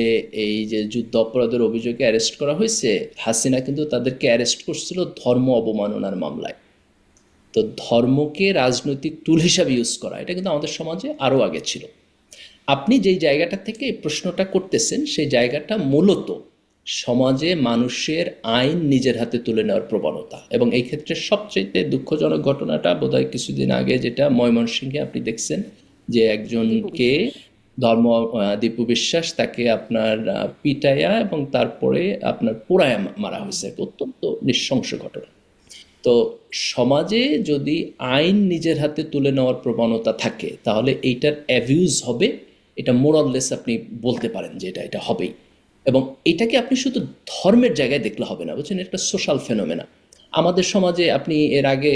এই যে যুদ্ধ অপরাধের অভিযোগে অ্যারেস্ট করা হয়েছে, হাসিনা কিন্তু তাদেরকে অ্যারেস্ট করছিল ধর্ম অবমাননার মামলায়। তো ধর্মকে রাজনৈতিক টুল হিসাবে ইউজ করা, এটা কিন্তু আমাদের সমাজে আরও আগে ছিল। আপনি যেই জায়গাটা থেকে এই প্রশ্নটা করতেছেন সেই জায়গাটা মূলত সমাজে মানুষের আইন নিজের হাতে তুলে নেওয়ার প্রবণতা, এবং এই ক্ষেত্রে সবচেয়ে দুঃখজনক ঘটনাটা বোধহয় কিছুদিন আগে যেটা ময়মনসিংহে আপনি দেখছেন, যে একজনকে ধর্ম দীপু বিশ্বাস তাকে আপনার পিটাইয়া এবং তারপরে আপনার পোড়ায়া মারা হয়েছে, একটা অত্যন্ত নৃশংস ঘটনা। তো সমাজে যদি আইন নিজের হাতে তুলে নেওয়ার প্রবণতা থাকে তাহলে এইটার অ্যাবিউজ হবে, এটা মোরাললেস আপনি বলতে পারেন যে এটা হবেই। এবং এটাকে আপনি শুধু ধর্মের জায়গায় দেখলে হবে না, বুঝছেন, একটা সোশ্যাল ফেনোমেনা। আমাদের সমাজে আপনি এর আগে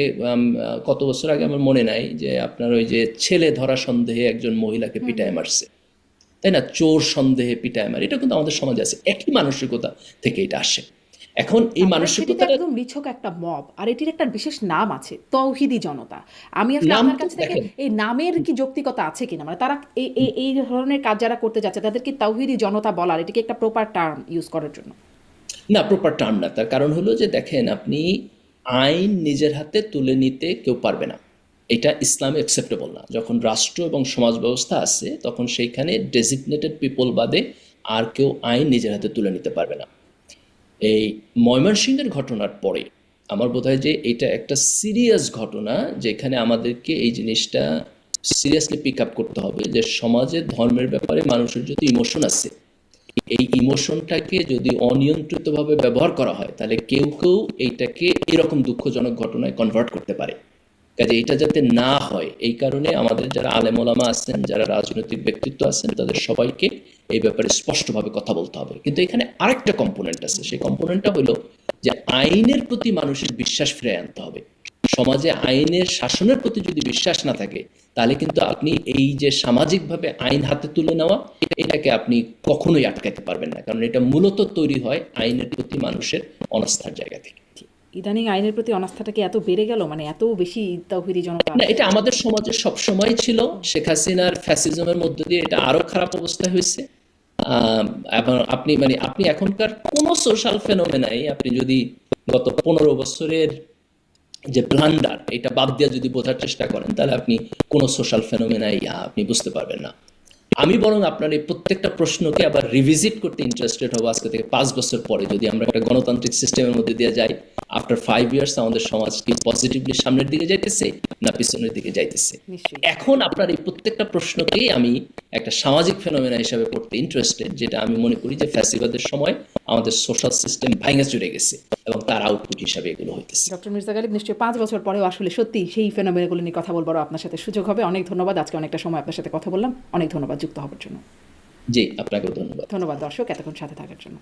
কত বছর আগে আমার মনে নাই যে আপনার ওই যে ছেলে ধরা সন্দেহে একজন মহিলাকে পিটায় মারছে, তাই না, চোর সন্দেহে পিটায় মারে, এটা কিন্তু আমাদের সমাজে আছে, একই মানসিকতা থেকে এটা আসে। এখন এই সেটি তো মানসিকতাটা একদম নিছক একটা মব, আর এটির একটা বিশেষ নাম আছে, তৌহিদি জনতা। আমি আসলে নাম আপনার তো কাছ থেকে দেখেন, এই নামের কি যৌক্তিকতা আছে কিনা, মানে তারা এই ধরনের কাজ যারা করতে যাচ্ছে তাদের কি তৌহিদি জনতা বলার, এটিকে একটা প্রপার টার্ম ইউজ করার জন্য? না প্রপার টার্ম না। তার কারণ হলো যে দেখেন, আপনি আইন নিজের হাতে তুলে নিতে কেউ পারবে না, এটা ইসলামে অ্যাকসেপ্টেবল না। যখন রাষ্ট্র এবং সমাজ ব্যবস্থা আছে তখন সেইখানে ডেজিগনেটেড পিপল বাদে আর কেউ আইন নিজের হাতে তুলে নিতে পারবে না। এই ময়মনসিংহের ঘটনার পরে আমার বোধ হয় যে এটা একটা সিরিয়াস ঘটনা, যেখানে আমাদেরকে এই জিনিসটা সিরিয়াসলি পিক আপ করতে হবে যে সমাজে ধর্মের ব্যাপারে মানুষের যদি ইমোশন আছে, এই ইমোশনটাকে যদি অনিয়ন্ত্রিতভাবে ব্যবহার করা হয় তাহলে কেউ কেউ এইটাকে এরকম দুঃখজনক ঘটনায় কনভার্ট করতে পারে। কাজে এটা যাতে না হয় এই কারণে আমাদের যারা আলেম ওলামা আছেন, যারা রাজনৈতিক ব্যক্তিত্ব আছেন, তাদের সবাইকে এই ব্যাপারে স্পষ্টভাবে কথা বলতে হবে। কিন্তু এখানে আরেকটা কম্পোনেন্ট আছে, সেই কম্পোনেন্টটা হলো যে আইনের প্রতি মানুষের বিশ্বাস ফিরে আনতে হবে। সমাজে আইনের শাসনের প্রতি যদি বিশ্বাস না থাকে তাহলে কিন্তু আপনি এই যে সামাজিকভাবে আইন হাতে তুলে নেওয়া, এটাকে আপনি কখনোই আটকাতে পারবেন না, কারণ এটা মূলত তৈরি হয় আইনের প্রতি মানুষের অনাস্থার জায়গা থেকে। ইদানিং আইনের প্রতি অনাস্থাটা কি এত বেড়ে গেল, মানে এত বেশি তৌহিদি জনতা? না, এটা আমাদের সমাজে সবসময় ছিল, শেখ হাসিনার ফ্যাসিজমের মধ্য দিয়ে এটা আরো খারাপ অবস্থা হয়েছে। এবং আপনি এখনকার কোনো সোশ্যাল ফেনোমেনাই আপনি যদি গত 15 বছরের যে ব্লান্ডার এটা বাদ দিয়ে যদি বোঝার চেষ্টা করেন তাহলে আপনি কোনো সোশ্যাল ফেনোমেনাই আপনি বুঝতে পারবেন না। আমি বরং আপনার এই প্রত্যেকটা প্রশ্নকে আবার রিভিজিট করতে ইন্টারেস্টেড হবো আজকে থেকে 5 বছর পরে, যদি আমরা একটা গণতান্ত্রিক সিস্টেমের মধ্যে দিয়ে যাই, আফটার 5 ইয়ার্স আমাদের সমাজ কি পজিটিভলি সামনের দিকে যাইতেছে না পিছনের দিকে যাইতেছে। নিশ্চয়ই। এখন আপনার এই প্রত্যেকটা প্রশ্নকেই আমি একটা সামাজিক ফেনোমেনা হিসাবে পড়তে ইন্টারেস্টেড, যেটা আমি মনে করি যে ফ্যাসিবাদের সময় আমাদের সোশ্যাল সিস্টেম ভাঙা চড়ে গেছে এবং তার আউটপুট হিসাবে এগুলো হইতেছে। ডক্টর মির্জা গালিব, নিশ্চয়ই 5 বছর পরেও আসলে সত্যি সেই ফেনোমেনাগুলো নিয়ে কথা বলবারও আপনার সাথে সুযোগ হবে। অনেক ধন্যবাদ, আজকে অনেকটা সময় আপনার সাথে কথা বললাম। অনেক ধন্যবাদ যুক্ত হওয়ার জন্য। জি, আপনাকেও ধন্যবাদ। ধন্যবাদ দর্শক এতক্ষণ সাথে থাকার জন্য।